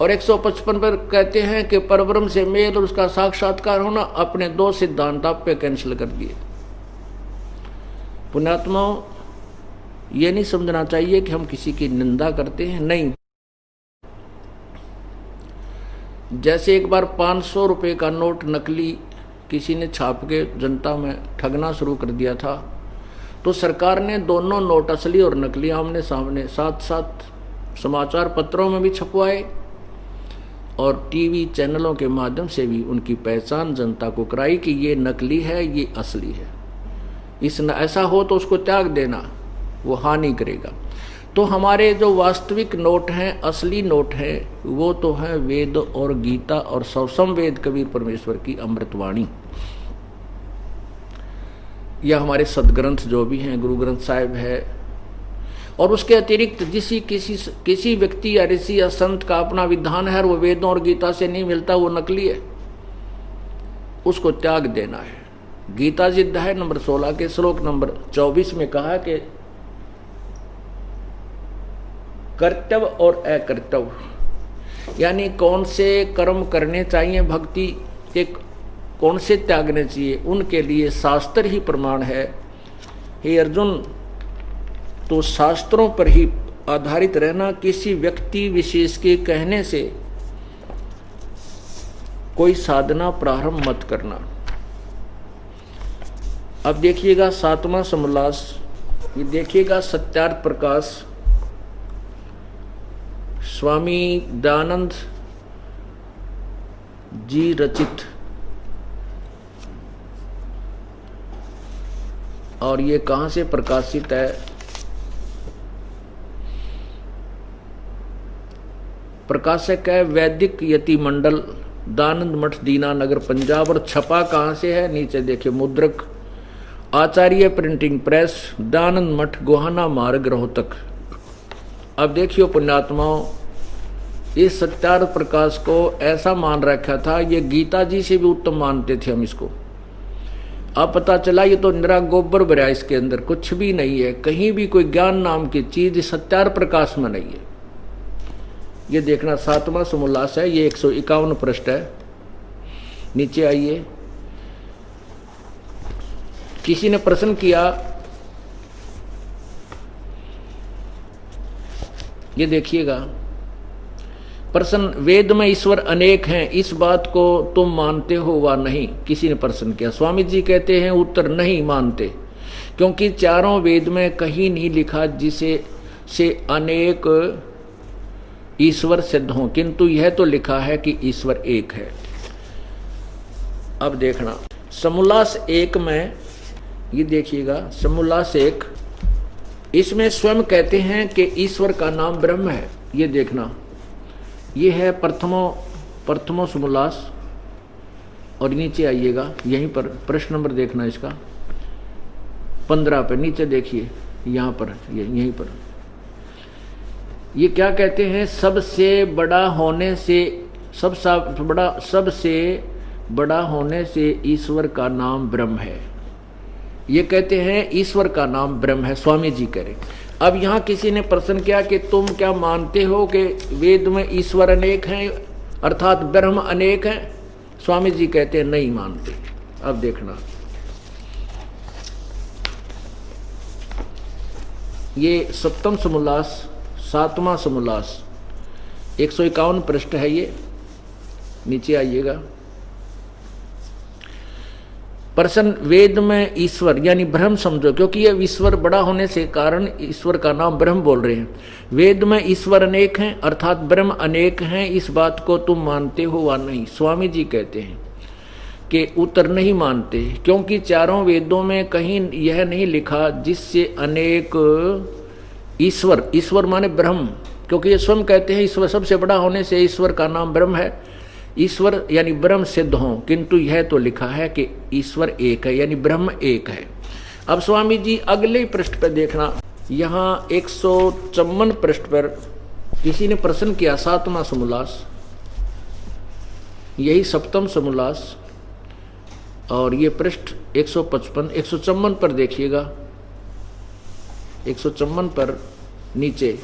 S1: और 155 पर कहते हैं कि परब्रह्म से मेल और उसका साक्षात्कार होना, अपने 2 सिद्धांत आप पे कैंसिल कर दिए। पुण्यात्माओं, ये नहीं समझना चाहिए कि हम किसी की निंदा करते हैं, नहीं। जैसे एक बार 500 रुपए का नोट नकली किसी ने छाप के जनता में ठगना शुरू कर दिया था, तो सरकार ने दोनों नोट असली और नकली आमने सामने साथ साथ समाचार पत्रों में भी छपवाए और टीवी चैनलों के माध्यम से भी उनकी पहचान जनता को कराई कि ये नकली है, ये असली है। ऐसा हो तो उसको त्याग देना, वो हानि करेगा। तो हमारे जो वास्तविक नोट हैं, असली नोट हैं, वो तो हैं वेद और गीता और सवसम वेद कबीर परमेश्वर की अमृतवाणी, या हमारे सदग्रंथ जो भी हैं, गुरु ग्रंथ साहिब है। और उसके अतिरिक्त किसी व्यक्ति या ऋषि या संत का अपना विधान है और वो वेदों और गीता से नहीं मिलता, वो नकली है, उसको त्याग देना है। गीता जी अध्याय नंबर 16 के श्लोक नंबर 24 में कहा कि कर्तव्य और अकर्तव्य, यानी कौन से कर्म करने चाहिए भक्ति के, कौन से त्यागने चाहिए, उनके लिए शास्त्र ही प्रमाण है। हे अर्जुन, तो शास्त्रों पर ही आधारित रहना, किसी व्यक्ति विशेष के कहने से कोई साधना प्रारंभ मत करना। अब देखिएगा 7वां समोल्लास, ये देखिएगा सत्यार्थ प्रकाश स्वामी दयानंद जी रचित, और ये कहाँ से प्रकाशित है? प्रकाशक है वैदिक यति मंडल, दानंद मठ, दीनानगर, पंजाब। और छपा कहाँ से है? नीचे देखिए, मुद्रक आचार्य प्रिंटिंग प्रेस, दानंद मठ, गोहाना मार्ग, रोहतक। अब देखियो पुण्यात्माओं, इस सत्यार्थ प्रकाश को ऐसा मान रखा था, ये गीता जी से भी उत्तम मानते थे हम इसको। अब पता चला ये तो निरा गोबर भरा, इसके अंदर कुछ भी नहीं है, कहीं भी कोई ज्ञान नाम की चीज सत्यार्थ प्रकाश में नहीं है। ये देखना 7वां समोल्लास है, ये 151 पृष्ठ है। नीचे आइए, किसी ने प्रश्न किया, ये देखिएगा प्रश्न, वेद में ईश्वर अनेक हैं, इस बात को तुम मानते हो वा नहीं? किसी ने प्रश्न किया। स्वामी जी कहते हैं उत्तर, नहीं मानते, क्योंकि चारों वेद में कहीं नहीं लिखा जिसे से अनेक ईश्वर सिद्ध हों, किंतु यह तो लिखा है कि ईश्वर एक है। अब देखना समोल्लास 1 में, ये देखिएगा समोल्लास 1, इसमें स्वयं कहते हैं कि ईश्वर का नाम ब्रह्म है। ये देखना, ये है प्रथमो समोल्लास। और नीचे आइएगा, यहीं पर प्रश्न नंबर देखना इसका 15 पे, नीचे देखिए, यहाँ पर यहीं पर ये क्या कहते हैं? सबसे बड़ा होने से, सबसे बड़ा होने से ईश्वर का नाम ब्रह्म है। ये कहते हैं ईश्वर का नाम ब्रह्म है, स्वामी जी कह रहे। अब यहाँ किसी ने प्रश्न किया कि तुम क्या मानते हो कि वेद में ईश्वर अनेक हैं, अर्थात ब्रह्म अनेक हैं? स्वामी जी कहते हैं नहीं मानते। अब देखना, ये 7वां समोल्लास, 7वां समोल्लास, 151 पृष्ठ है ये। नीचे आइएगा, प्रश्न, वेद में ईश्वर यानी ब्रह्म समझो, क्योंकि ये ईश्वर बड़ा होने से कारण ईश्वर का नाम ब्रह्म बोल रहे हैं। वेद में ईश्वर अनेक हैं, अर्थात ब्रह्म अनेक हैं, इस बात को तुम मानते हो वा नहीं? स्वामी जी कहते हैं कि उत्तर, नहीं मानते, क्योंकि चारों वेदों में कहीं यह नहीं लिखा जिससे अनेक ईश्वर, ईश्वर माने ब्रह्म, क्योंकि ये स्वयं कहते हैं ईश्वर सबसे बड़ा होने से ईश्वर का नाम ब्रह्म है, ईश्वर यानी ब्रह्म सिद्ध हों, किंतु यह तो लिखा है कि ईश्वर एक है, यानी ब्रह्म एक है। अब स्वामी जी अगले पृष्ठ पर देखना, यहाँ 154 पृष्ठ पर किसी ने प्रश्न किया 7वां समोल्लास, यही सप्तम समोल्लास, और ये पृष्ठ 155 154 पर देखिएगा, 154 पर नीचे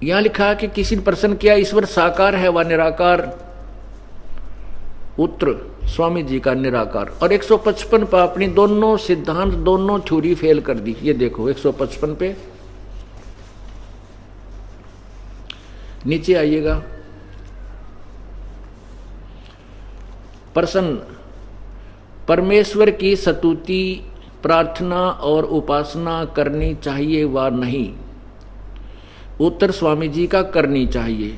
S1: यहां लिखा है कि किसी ने प्रश्न किया ईश्वर साकार है व निराकार, उत्तर स्वामी जी का निराकार। और 155 पर अपनी दोनों सिद्धांत, दोनों थ्योरी फेल कर दी। ये देखो 155 पे नीचे आइएगा, प्रश्न, परमेश्वर की स्तुति, प्रार्थना और उपासना करनी चाहिए व नहीं? उत्तर स्वामी जी का करनी चाहिए।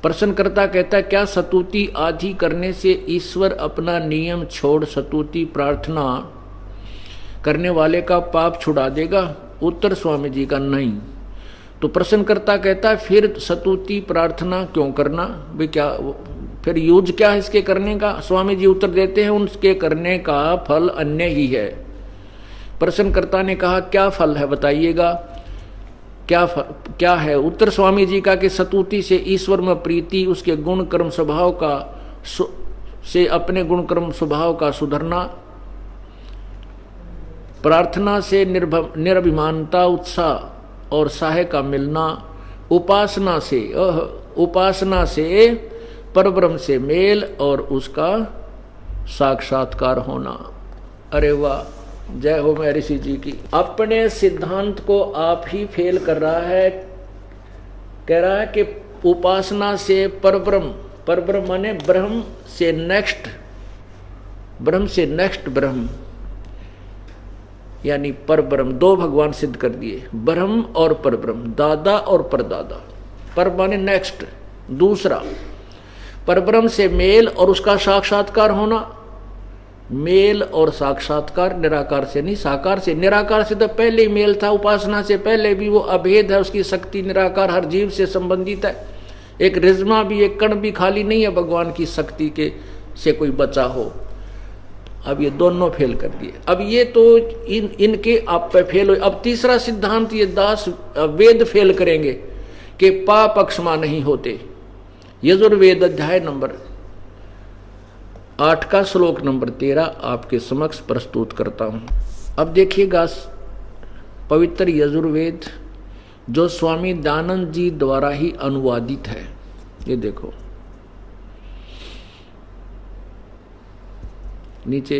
S1: प्रश्नकर्ता कहता है क्या स्तुति आदि करने से ईश्वर अपना नियम छोड़ स्तुति प्रार्थना करने वाले का पाप छुड़ा देगा? उत्तर स्वामी जी का नहीं। तो प्रश्नकर्ता कहता है फिर स्तुति प्रार्थना क्यों करना, भी क्या फिर यूज क्या है इसके करने का? स्वामी जी उत्तर देते हैं उनके करने का फल अन्य ही है। प्रश्नकर्ता ने कहा क्या फल है बताइएगा, क्या है? उत्तर स्वामी जी का कि स्तुति से ईश्वर में प्रीति, उसके गुण कर्म स्वभाव का से अपने गुण कर्म स्वभाव का सुधरना, प्रार्थना से निरभिमानता उत्साह और सहाय का मिलना, उपासना से परब्रह्म से मेल और उसका साक्षात्कार होना। अरे वाह, जय हो महर्षि जी की। अपने सिद्धांत को आप ही फेल कर रहा है। कह रहा है कि उपासना से परब्रह्म माने ब्रह्म से नेक्स्ट ब्रह्म, यानी परब्रह्म, दो भगवान सिद्ध कर दिए, ब्रह्म और परब्रह्म, दादा और परदादा। पर माने नेक्स्ट, दूसरा, परब्रह्म से मेल और उसका साक्षात्कार होना। मेल और साक्षात्कार निराकार से नहीं, साकार से। निराकार से तो पहले ही मेल था, उपासना से पहले भी वो अभेद है, उसकी शक्ति निराकार हर जीव से संबंधित है। एक रिज्मा भी, एक कण भी खाली नहीं है भगवान की शक्ति के से कोई बचा हो। अब ये दोनों फेल कर दिए। अब ये तो इनके आप पे फेल हो। अब तीसरा सिद्धांत ये दास वेद फेल करेंगे कि पाप अक्षमा नहीं होते। यजुर्वेद अध्याय नंबर 8 का श्लोक नंबर 13 आपके समक्ष प्रस्तुत करता हूं। अब देखिएगा पवित्र यजुर्वेद जो स्वामी दयानंद जी द्वारा ही अनुवादित है। ये देखो नीचे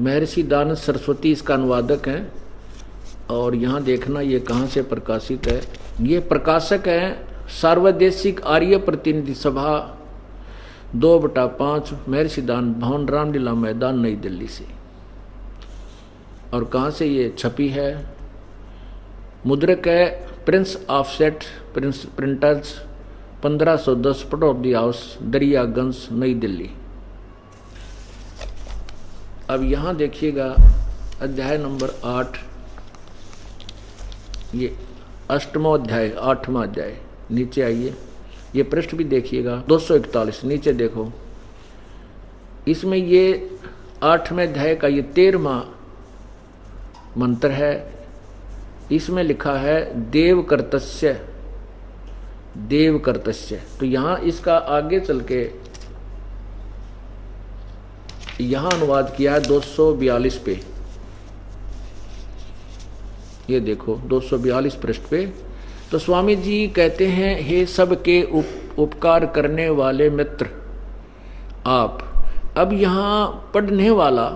S1: महर्षि दयानंद सरस्वती इसका अनुवादक हैं, और यहाँ देखना ये कहाँ से प्रकाशित है। ये प्रकाशक है सार्वदेशिक आर्य प्रतिनिधि सभा 2/5 महर्षि दयानंद भवन, रामलीला मैदान, नई दिल्ली से। और कहाँ से ये छपी है? मुद्रक है Prince offset printers 1510 Pataudi house, Daryaganj, नई दिल्ली। अब यहाँ देखिएगा अध्याय नंबर 8, ये 8वां अध्याय, 8वां अध्याय। नीचे आइए, ये पृष्ठ भी देखिएगा 241, नीचे देखो। इसमें ये 8वें अध्याय का ये 13वां मंत्र है। इसमें लिखा है देव कर्तस्य। तो यहाँ इसका आगे चल के यहाँ अनुवाद किया है 242 पे। ये देखो 242 पृष्ठ पे। तो स्वामी जी कहते हैं हे सबके उपकार करने वाले मित्र आप। अब यहाँ पढ़ने वाला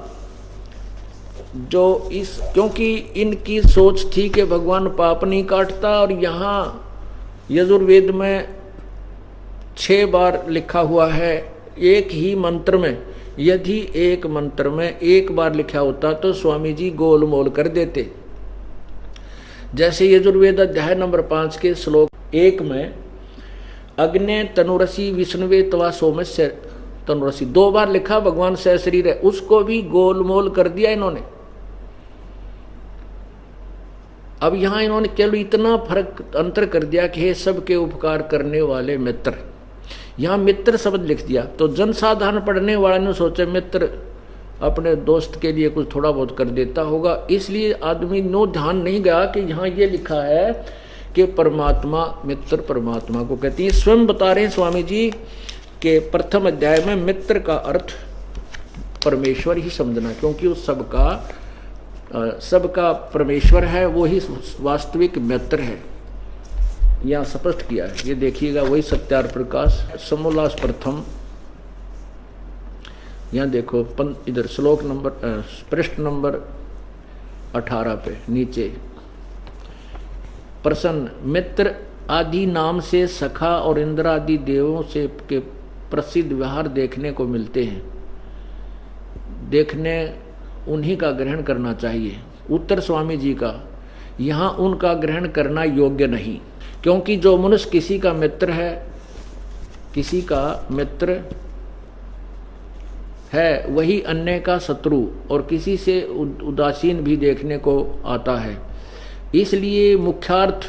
S1: जो क्योंकि इनकी सोच थी कि भगवान पाप नहीं काटता, और यहाँ यजुर्वेद में 6 बार लिखा हुआ है एक ही मंत्र में। यदि एक मंत्र में एक बार लिखा होता तो स्वामी जी गोलमोल कर देते। जैसे यजुर्वेद अध्याय नंबर 5 के श्लोक 1 में अग्ने तनुरसी विष्णुवे तवा सोमस्य तनुरसी 2 बार लिखा, भगवान सहशरीर है, उसको भी गोलमोल कर दिया इन्होंने। अब यहां इन्होंने केवल इतना फर्क अंतर कर दिया कि हे सबके उपकार करने वाले मित्र। यहां मित्र शब्द लिख दिया, तो जनसाधारण पढ़ने वाले ने सोचे मित्र अपने दोस्त के लिए कुछ थोड़ा बहुत कर देता होगा। इसलिए आदमी नो ध्यान नहीं गया कि यहाँ ये लिखा है कि परमात्मा मित्र परमात्मा को कहती है। स्वयं बता रहे हैं स्वामी जी के प्रथम अध्याय में मित्र का अर्थ परमेश्वर ही समझना, क्योंकि उस सबका परमेश्वर है, वो ही वास्तविक मित्र है, यहाँ स्पष्ट किया है। ये देखिएगा वही सत्यार प्रकाश समोल्लास प्रथम, यहाँ देखो इधर श्लोक नंबर पृष्ठ नंबर 18 पे नीचे, प्रसन्न मित्र आदि नाम से सखा और इंद्र आदि देवों से के प्रसिद्ध व्यवहार देखने को मिलते हैं, देखने उन्हीं का ग्रहण करना चाहिए। उत्तर स्वामी जी का, यहाँ उनका ग्रहण करना योग्य नहीं, क्योंकि जो मनुष्य किसी का मित्र है, किसी का मित्र है, वही अन्य का शत्रु और किसी से उदासीन भी देखने को आता है। इसलिए मुख्यार्थ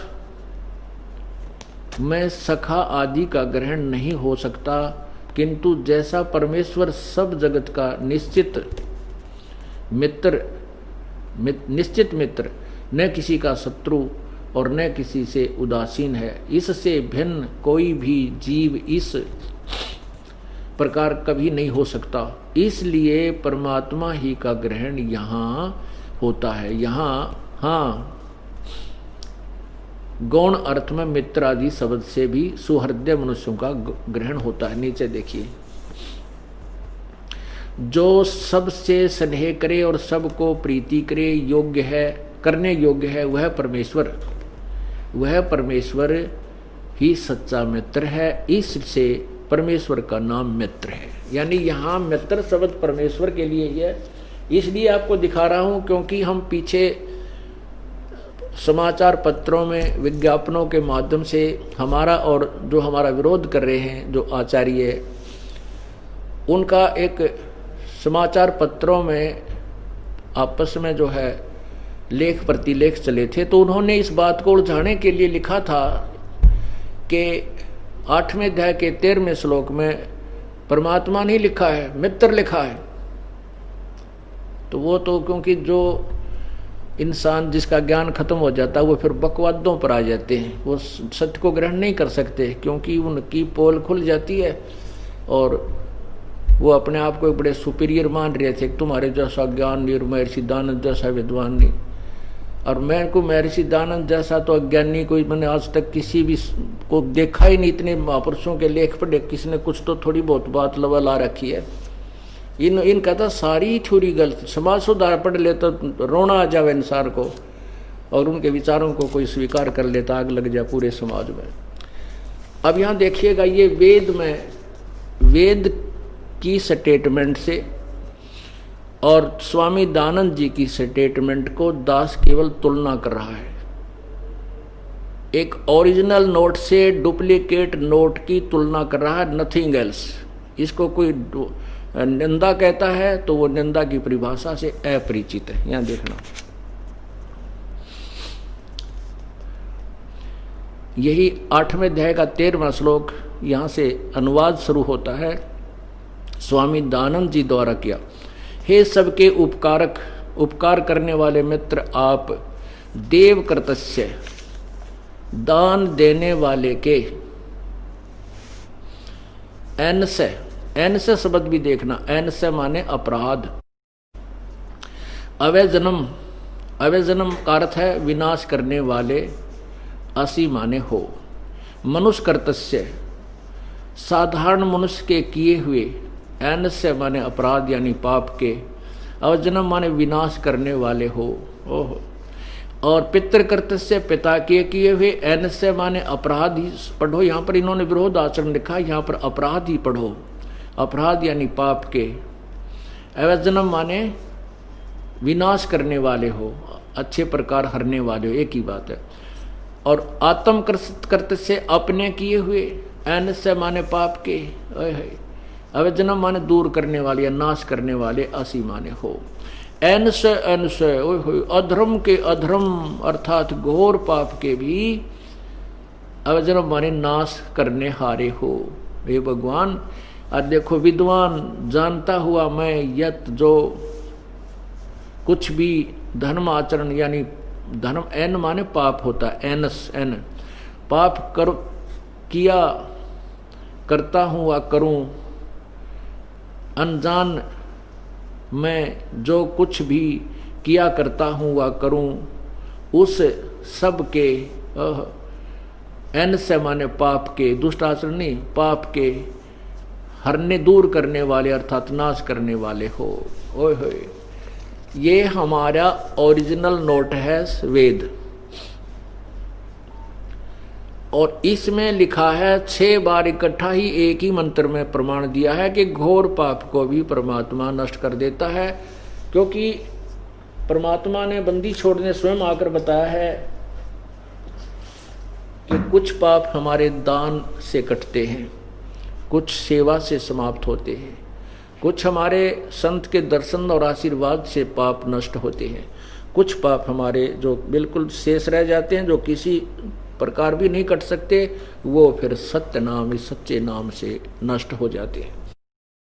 S1: में सखा आदि का ग्रहण नहीं हो सकता, किंतु जैसा परमेश्वर सब जगत का निश्चित मित्र, न किसी का शत्रु और न किसी से उदासीन है, इससे भिन्न कोई भी जीव इस प्रकार कभी नहीं हो सकता। इसलिए परमात्मा ही का ग्रहण यहाँ होता है। यहाँ हाँ गौण अर्थ में मित्र आदि शब्द से भी सुहृदय मनुष्यों का ग्रहण होता है। नीचे देखिए, जो सबसे स्नेह करे और सबको प्रीति करे योग्य है, करने योग्य है, वह परमेश्वर ही सच्चा मित्र है। इससे परमेश्वर का नाम मित्र है। यानी यहाँ मित्र शब्द परमेश्वर के लिए ही है। इसलिए आपको दिखा रहा हूँ क्योंकि हम पीछे समाचार पत्रों में विज्ञापनों के माध्यम से हमारा और जो हमारा विरोध कर रहे हैं जो आचार्य, उनका एक समाचार पत्रों में आपस में जो है लेख प्रतिलेख चले थे, तो उन्होंने इस बात को उलझाने के लिए लिखा था कि 8वें अध्याय के 13वें श्लोक में परमात्मा नहीं लिखा है, मित्र लिखा है। तो वो तो क्योंकि जो इंसान जिसका ज्ञान खत्म हो जाता है वो फिर बकवादों पर आ जाते हैं, वो सत्य को ग्रहण नहीं कर सकते, क्योंकि उनकी पोल खुल जाती है और वो अपने आप को एक बड़े सुपीरियर मान रहे थे। तुम्हारे जैसा ज्ञान नहीं और महर्षि दानंद जैसा विद्वान नहीं, और मैं को महर्षि दानंद जैसा तो अज्ञानी कोई मैंने आज तक किसी भी को देखा ही नहीं। इतने महापुरुषों के लेख पढ़े, किसी ने कुछ तो थोड़ी बहुत बात लवा ला रखी है। इनका तो सारी थ्योरी गलत। समाज सुधार पढ़ ले तो रोना आ जावे इंसान को, और उनके विचारों को कोई स्वीकार कर लेता, आग लग जाए पूरे समाज में। अब यहाँ देखिएगा, ये वेद की स्टेटमेंट से और स्वामी दानंद जी की स्टेटमेंट को दास केवल तुलना कर रहा है। एक ओरिजिनल नोट से डुप्लीकेट नोट की तुलना कर रहा है, नथिंग एल्स। इसको कोई निंदा कहता है तो वो निंदा की परिभाषा से अपरिचित है। यहां देखना, यही 8वें अध्याय का 13वां श्लोक, यहां से अनुवाद शुरू होता है स्वामी दानंद जी द्वारा किया। हे सबके उपकार करने वाले मित्र, आप देव कर्तस्य दान देने वाले के एन से शब्द भी देखना, एन से माने अपराध, अवय जन्म का अर्थ है विनाश करने वाले, असी माने हो। मनुष्य कर्तस्य साधारण मनुष्य के किए हुए, एन से माने अपराध यानी पाप के, अवजन्म माने विनाश करने वाले हो। ओहो। और पितृकृत्य पिता के किए हुए, एन से माने अपराध ही पढ़ो। यहाँ पर इन्होंने विरोध आचरण लिखा, यहाँ पर अपराध ही पढ़ो, अपराध यानी पाप के। अवजन्म माने विनाश करने वाले हो, अच्छे प्रकार हरने वाले हो, एक ही बात है। और आत्म कर्तृत्व से अपने किए हुए, एन से माने पाप के, अवजन्म माने दूर करने वाले या नाश करने वाले, असी माने हो। एन से अधर्म के, अधर्म अर्थात घोर पाप के भी अवजन्म माने नाश करने हारे हो। हे भगवान, और देखो विद्वान जानता हुआ मैं यत जो कुछ भी धर्म आचरण, यानी धर्म एन माने पाप होता है, एनस एन, पाप कर किया करता हूँ व करूँ, अनजान मैं जो कुछ भी किया करता हूँ व करूँ, उस सब के एन से माने पाप के, दुष्ट आचरण नहीं, पाप के हरने दूर करने वाले अर्थात नाश करने वाले हो। ओए होए, ये हमारा ओरिजिनल नोट है वेद, और इसमें लिखा है 6 बार इकट्ठा ही एक ही मंत्र में प्रमाण दिया है कि घोर पाप को भी परमात्मा नष्ट कर देता है। क्योंकि परमात्मा ने बंदी छोड़ने स्वयं आकर बताया है कि कुछ पाप हमारे दान से कटते हैं, कुछ सेवा से समाप्त होते हैं, कुछ हमारे संत के दर्शन और आशीर्वाद से पाप नष्ट होते हैं, कुछ पाप हमारे जो बिल्कुल शेष रह जाते हैं, जो किसी प्रकार भी नहीं कट सकते, वो फिर सत्य नाम, इस सच्चे नाम से नष्ट हो जाते हैं।